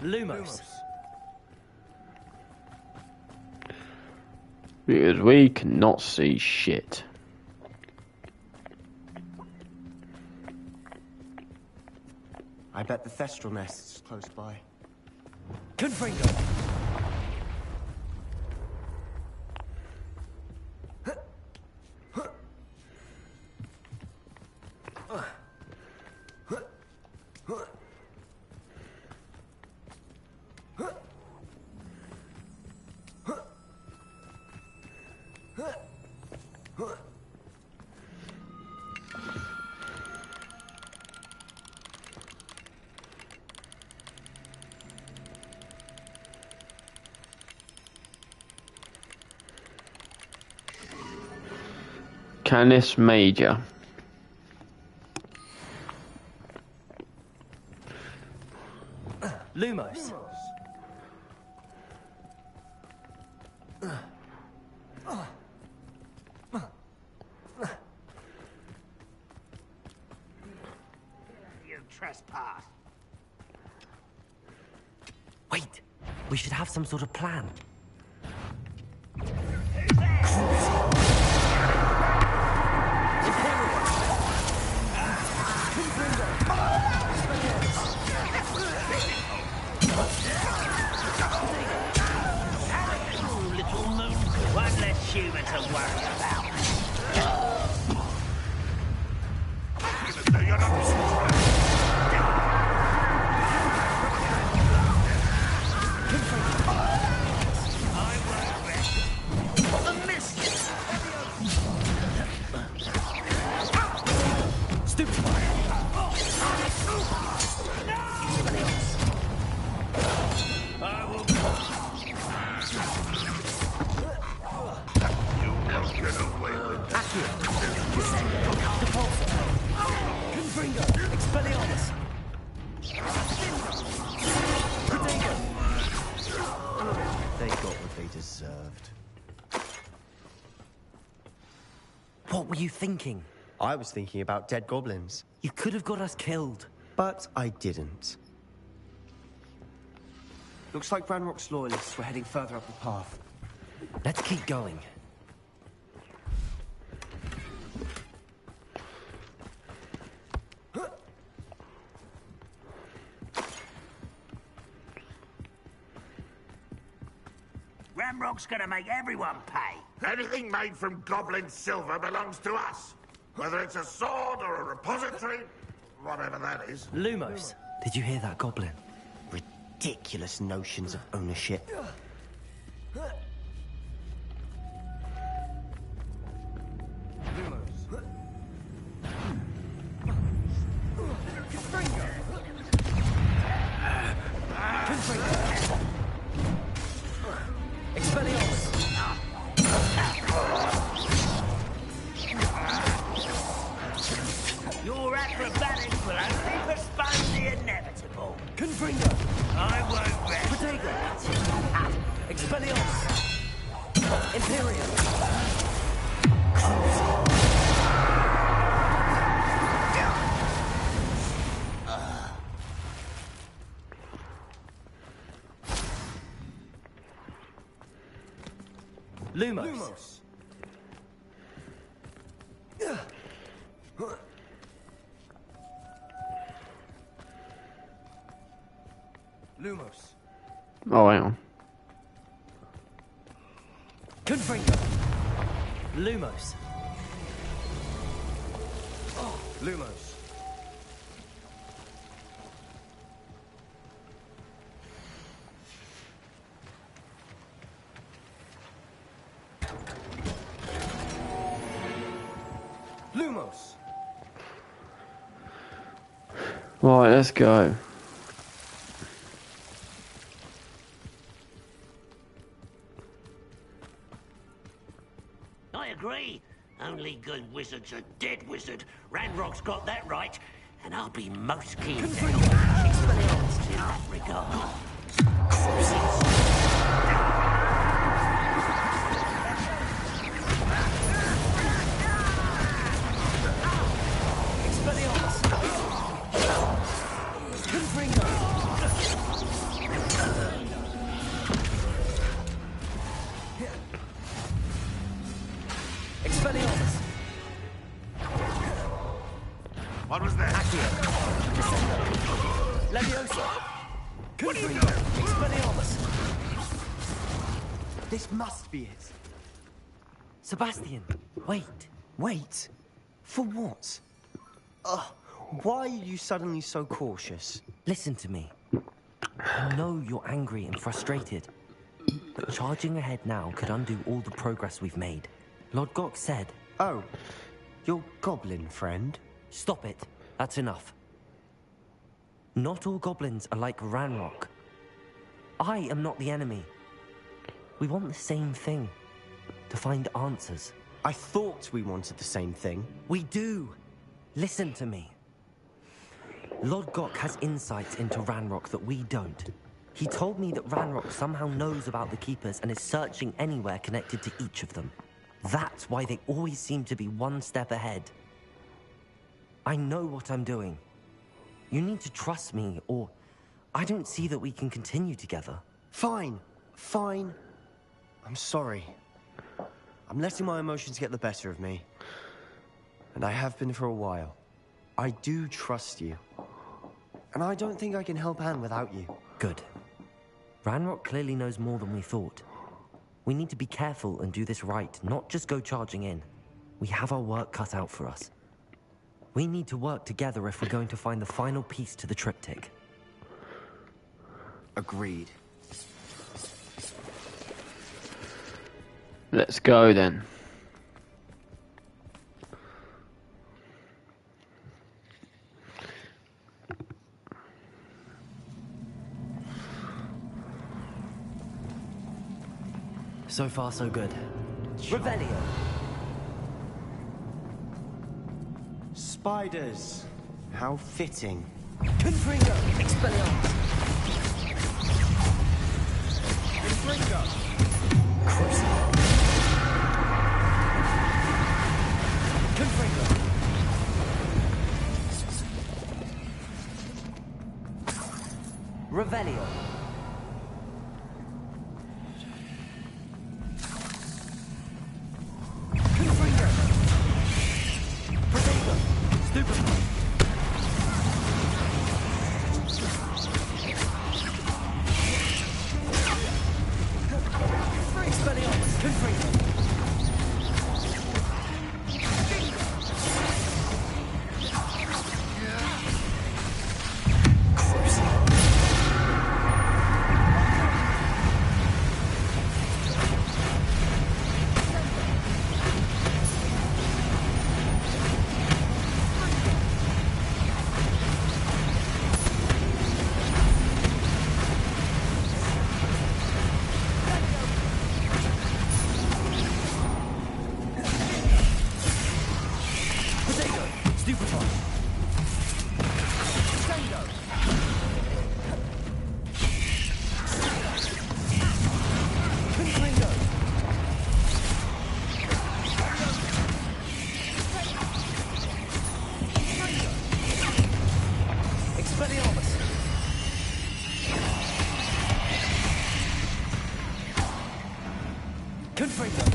Lumos. Because we cannot see shit. I bet the Thestral nest is close by. Confringo. Canis Major. Lumos. You trespass. Wait. We should have some sort of plan. Little moon, one less human to worry about. Confringo! Expelliarmus! They got what they deserved. What were you thinking? I was thinking about dead goblins. You could have got us killed. But I didn't. Looks like Ranrock's loyalists were heading further up the path. Let's keep going. Ranrock's gonna make everyone pay. Anything made from goblin silver belongs to us. Whether it's a sword or a repository, whatever that is. Lumos, did you hear that goblin? Ridiculous notions of ownership. Your acrobatics will only postpone the inevitable. Confringo! I won't rest. Protego! Expelliarmus! Imperium! Lumos! Lumos. Oh, hang on. Confringo! Lumos. Lumos. Lumos. Right, let's go. I agree. Only good wizards are dead wizard. Ranrock's got that right, and I'll be most keen to help Expelliarmus in that regard. Expelliarmus! Confringo! Expelliarmus! What was that? Accio! Leviosa! Confringo! Expelliarmus! This must be it. Sebastian, wait. Wait. For what? Why are you suddenly so cautious? Listen to me. I know you're angry and frustrated, but charging ahead now could undo all the progress we've made. Lord Gok said... Oh, your goblin friend? Stop it. That's enough. Not all goblins are like Ranrock. I am not the enemy. We want the same thing. To find answers. I thought we wanted the same thing. We do. Listen to me. Lord Gok has insights into Ranrock that we don't. He told me that Ranrock somehow knows about the Keepers and is searching anywhere connected to each of them. That's why they always seem to be one step ahead. I know what I'm doing. You need to trust me, or I don't see that we can continue together. Fine. Fine. I'm sorry. I'm letting my emotions get the better of me. And I have been for a while. I do trust you. And I don't think I can help Anne without you. Good. Ranrock clearly knows more than we thought. We need to be careful and do this right, not just go charging in. We have our work cut out for us. We need to work together if we're going to find the final piece to the triptych. Agreed. Let's go then. So far, so good. Revelio. Spiders. How fitting. Confringo! Expelliarmus! Confringo! Confringo! Revelio! Confringo! Protego! Stupefy! Expelliarmus! Confringo!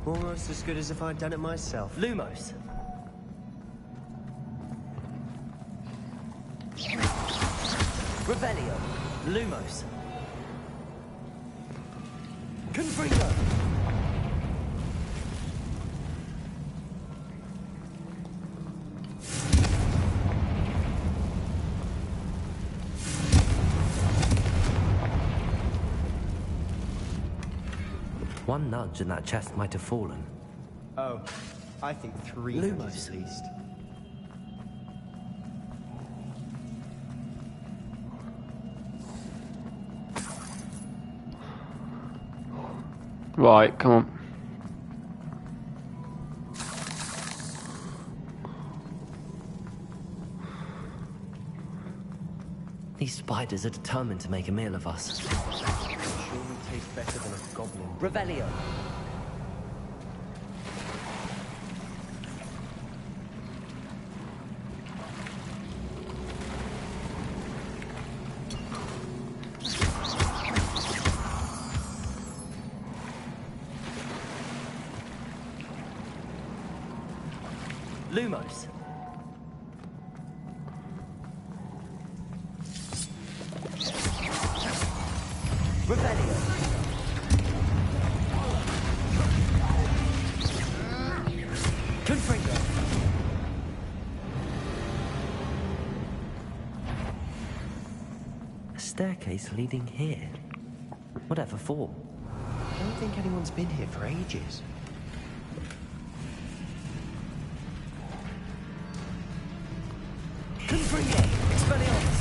Almost as good as if I'd done it myself. Lumos. Revelio. Lumos. Confringo. One nudge and that chest might have fallen. Oh, I think 3 Lumos. at least. Right, come on. These spiders are determined to make a meal of us. Surely tastes better than a goblin. Revelio. Lumos. Revelio. Confringo. A staircase leading here. Whatever for? I don't think anyone's been here for ages. Confringo. Expelliarmus.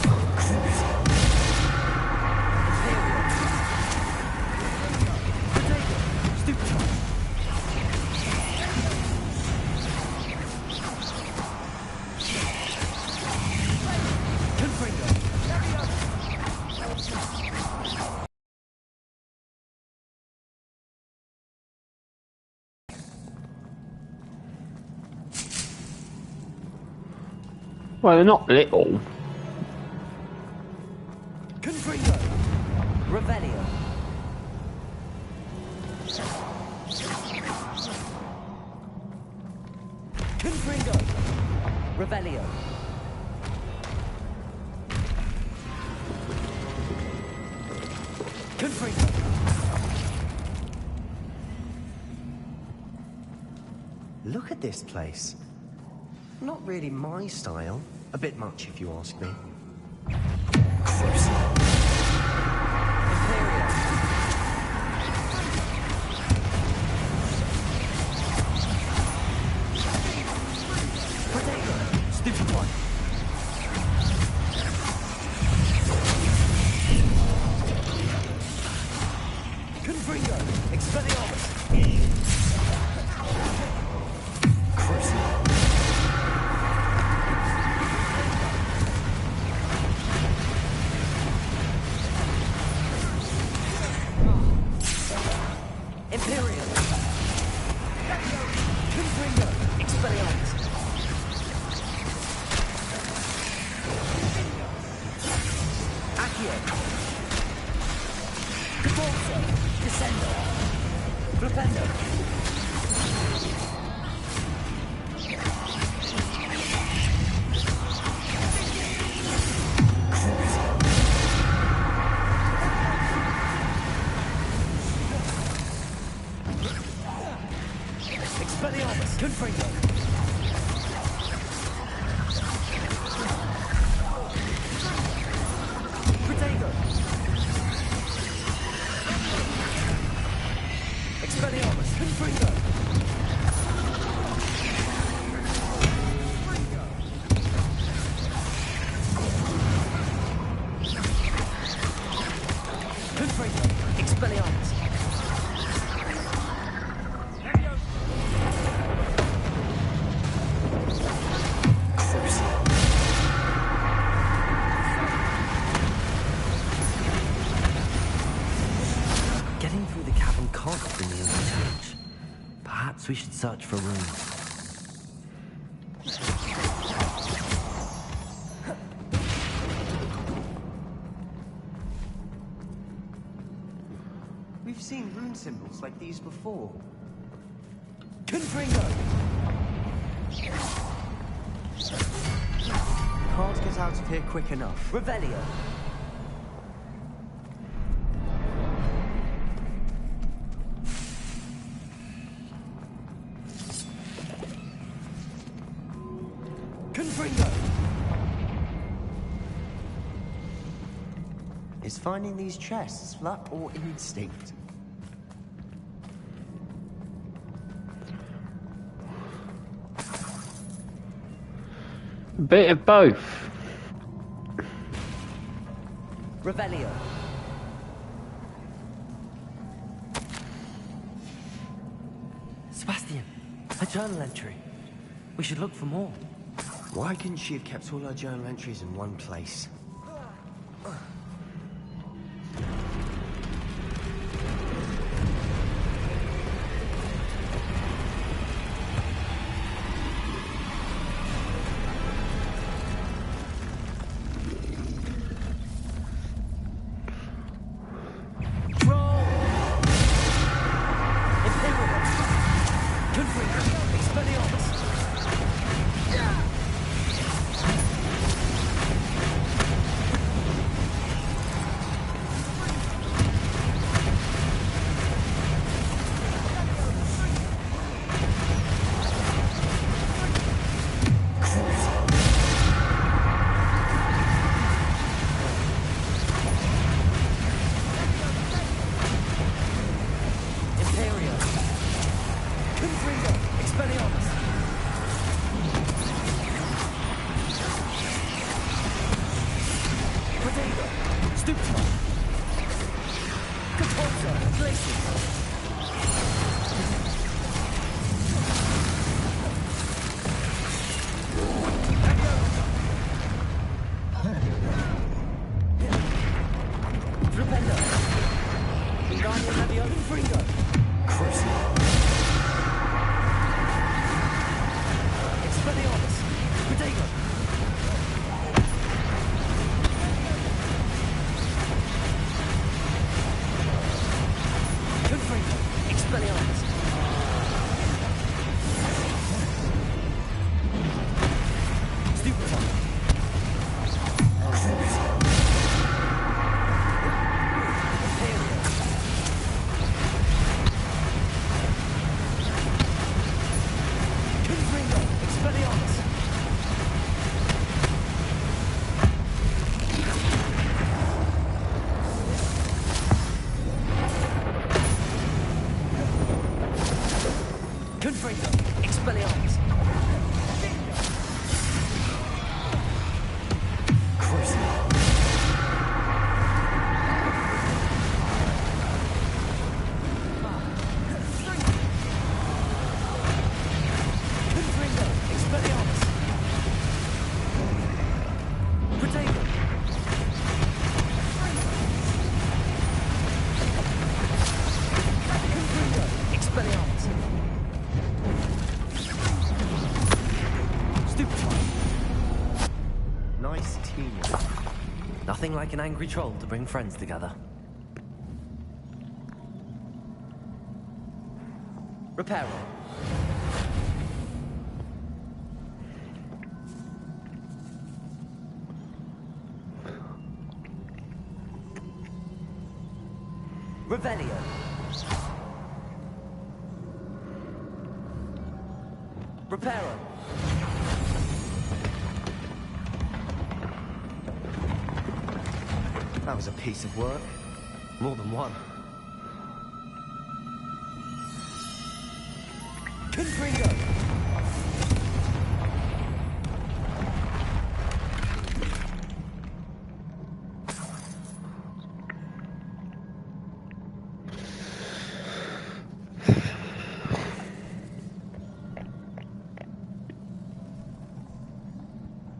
Well, they're not little. Confringo. Revelio. Confringo. Revelio. Confringo. Look at this place. Not really my style. A bit much, if you ask me. Stupid one. Confringo. Expelliarmus. Confringo! Expelliarmus! Accio! Caforzo! Descendo! Flipendo! Expelliarmus! Confringo! Protego! Expelliarmus! Confringo! Confringo! Expelliarmus! Getting through the cavern can't have been the only challenge. Perhaps we should search for runes. We've seen rune symbols like these before. Confringo! Can't get out of here quick enough. Revelio! Confringo! Is finding these chests luck or instinct? A bit of both. Revelio! Sebastian, a journal entry. We should look for more. Why couldn't she have kept all her journal entries in one place? convenient. Nothing like an angry troll to bring friends together. Reparo. Revelio. Reparo. That was a piece of work. More than one. Confringo!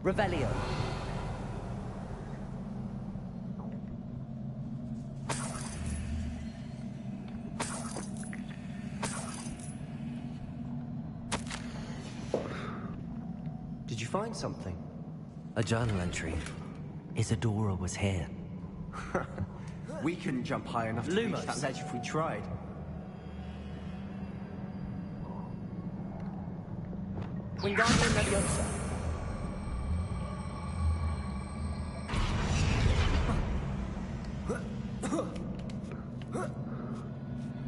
Revelio. Did you find something? A journal entry. Isadora was here. We couldn't jump high enough to reach Lumos. that ledge if we tried. Wingardium Leviosa.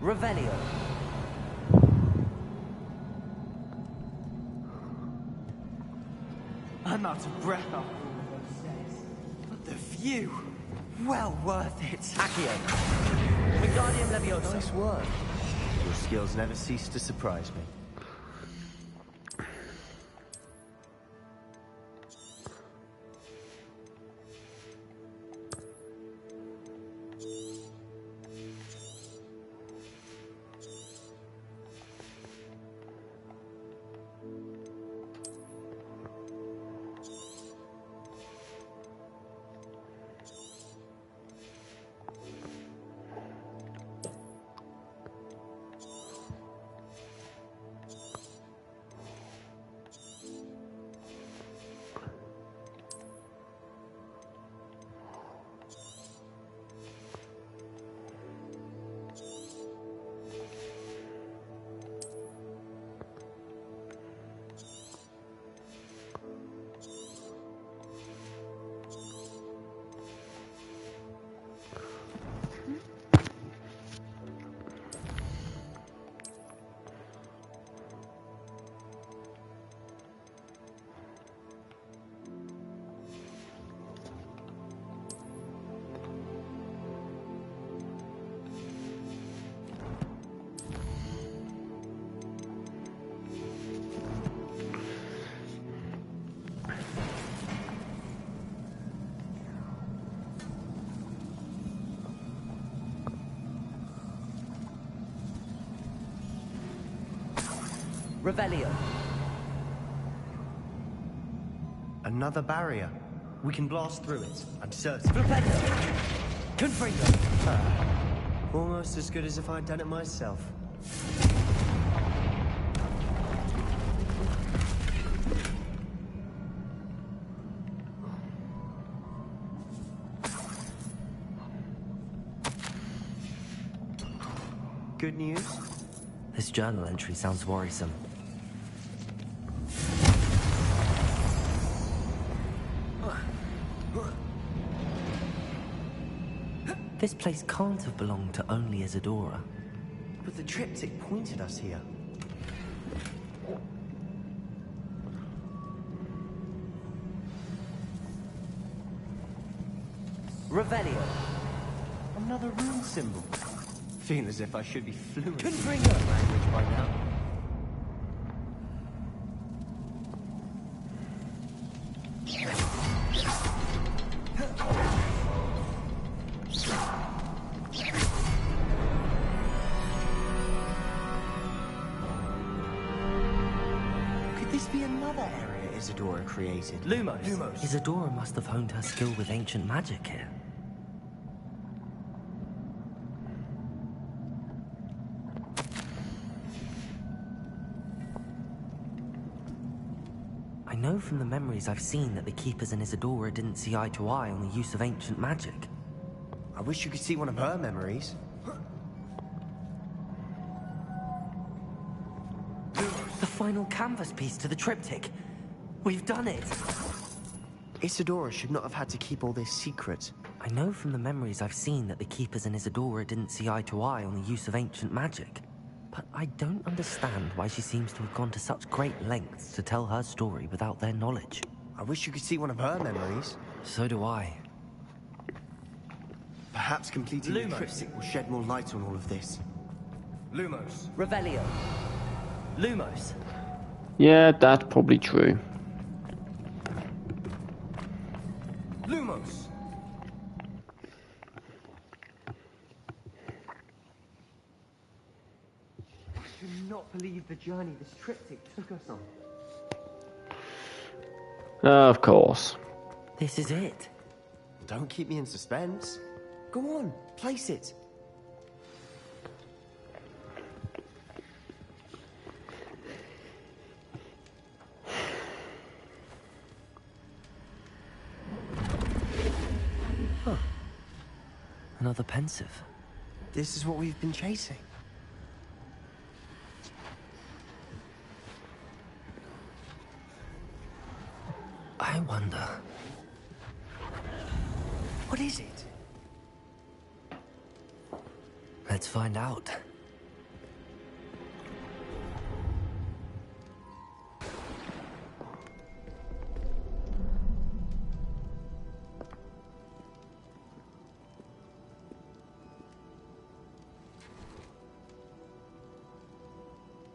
Revelio. I'm out of breath after all of those stairs. But the view, well worth it. Accio. Wingardium Leviosa. Nice work. Your skills never cease to surprise me. Revelio. Another barrier. We can blast through it, I'm certain. Flipendo. Confringo. Almost as good as if I'd done it myself. Good news? This journal entry sounds worrisome. This place can't have belonged to only Isadora. But the triptych pointed us here. Revelio. Another rune symbol. Feel as if I should be fluent in Confringo. language by now. Could this be another area Isadora created? Lumos. Isadora must have honed her skill with ancient magic here. I know from the memories I've seen that the Keepers and Isadora didn't see eye to eye on the use of ancient magic. I wish you could see one of her memories. The final canvas piece to the triptych. We've done it! Isadora should not have had to keep all this secret. I know from the memories I've seen that the Keepers and Isadora didn't see eye to eye on the use of ancient magic. But I don't understand why she seems to have gone to such great lengths to tell her story without their knowledge. I wish you could see one of her memories. So do I. Perhaps completing the Lumos. triptych will shed more light on all of this. Lumos. Revelio. Lumos. Yeah, that's probably true. Lumos. I do not believe the journey this triptych took us on. Of course. This is it. Don't keep me in suspense. Go on, place it. Huh. Another pensive. This is what we've been chasing. I wonder. What is it? Let's find out.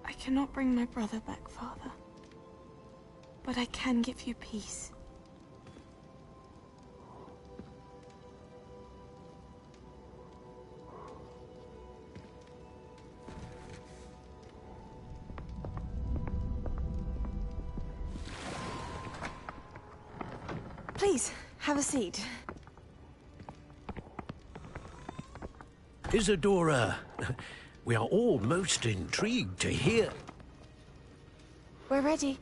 I cannot bring my brother back, Father. But I can give you peace. Please, have a seat. Isadora, we are all most intrigued to hear. We're ready.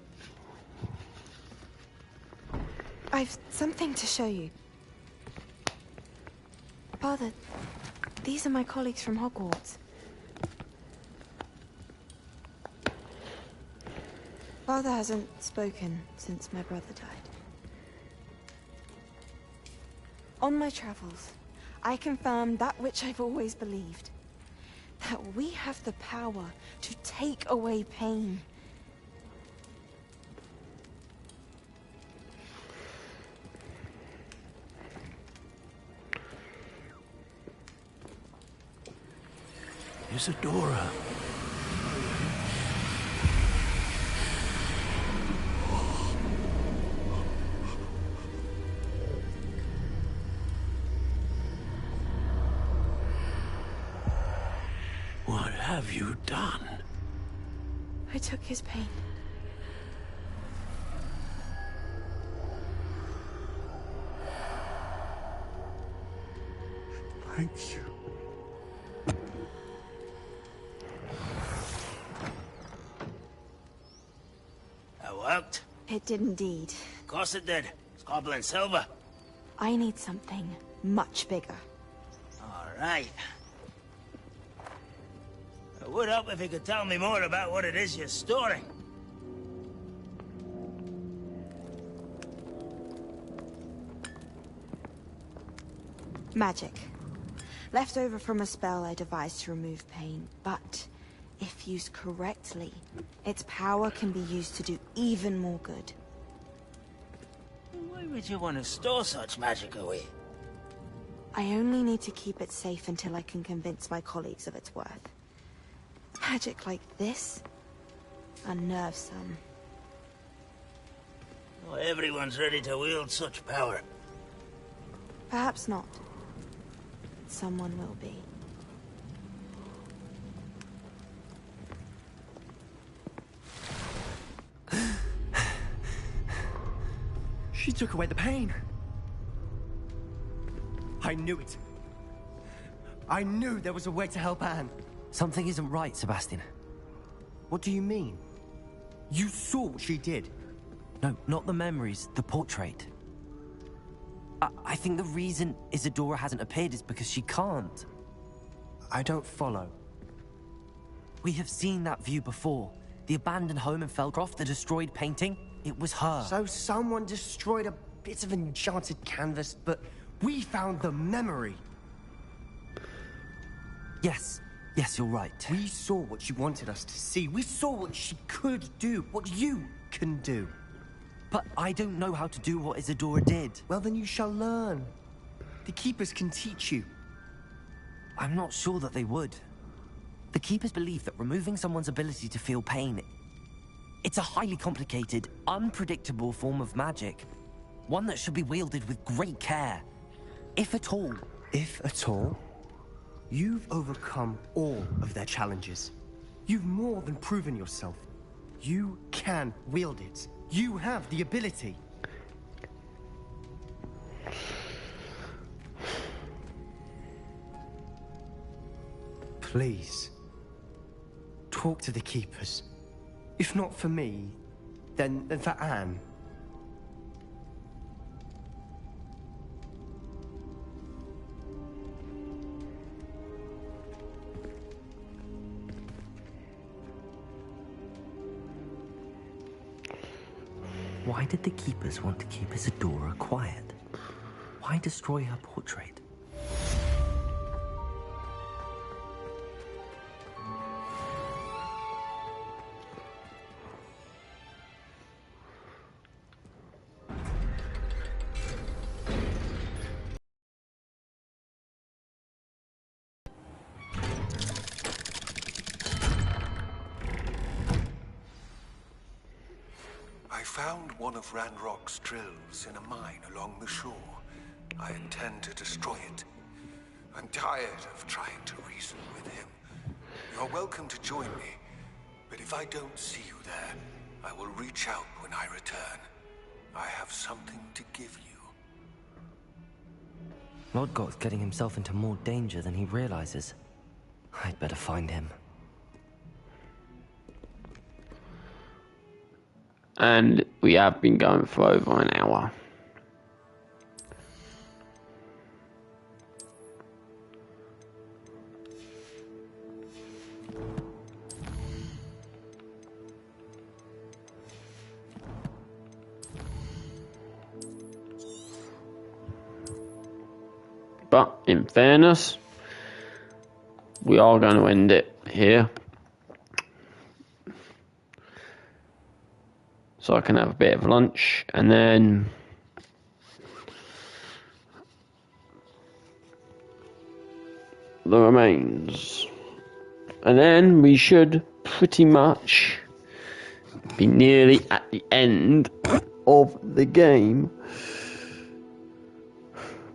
I've something to show you. Father, these are my colleagues from Hogwarts. Father hasn't spoken since my brother died. On my travels, I confirmed that which I've always believed. That we have the power to take away pain. Isadora. What have you done? I took his pain. Thank you. That worked? It did indeed. Of course it did. It's goblin silver. I need something much bigger. All right. It would help if you could tell me more about what it is you're storing. Magic. Left over from a spell I devised to remove pain, but if used correctly, its power can be used to do even more good. Why would you want to store such magic away? I only need to keep it safe until I can convince my colleagues of its worth. Magic like this unnerves some. Not everyone's ready to wield such power. Perhaps not. Someone will be. She took away the pain. I knew it. I knew there was a way to help Anne. Something isn't right, Sebastian. What do you mean? You saw what she did. No, not the memories, the portrait. I think the reason Isadora hasn't appeared is because she can't. I don't follow. We have seen that view before. The abandoned home in Feldcroft, the destroyed painting, it was her. So someone destroyed a bit of enchanted canvas, but we found the memory. Yes, you're right. We saw what she wanted us to see. We saw what she could do, what you can do. But I don't know how to do what Isadora did. Well, then you shall learn. The Keepers can teach you. I'm not sure that they would. The Keepers believe that removing someone's ability to feel pain, it's a highly complicated, unpredictable form of magic. One that should be wielded with great care. If at all. If at all? You've overcome all of their challenges. You've more than proven yourself. You can wield it. You have the ability. Please, talk to the Keepers. If not for me, then for Anne. Why did the Keepers want to keep Isadora quiet? Why destroy her portrait? I found one of Ranrock's drills in a mine along the shore. I intend to destroy it. I'm tired of trying to reason with him. You're welcome to join me, but if I don't see you there, I will reach out when I return. I have something to give you. Lodgok's getting himself into more danger than he realizes. I'd better find him. And we have been going for over an hour. But in fairness, we are going to end it here. So I can have a bit of lunch and then the remains. And then we should pretty much be nearly at the end of the game.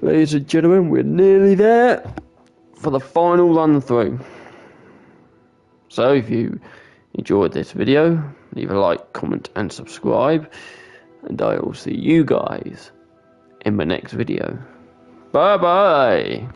Ladies and gentlemen, we're nearly there for the final run through. So if you enjoyed this video, leave a like, comment and subscribe, and I will see you guys in my next video. Bye bye.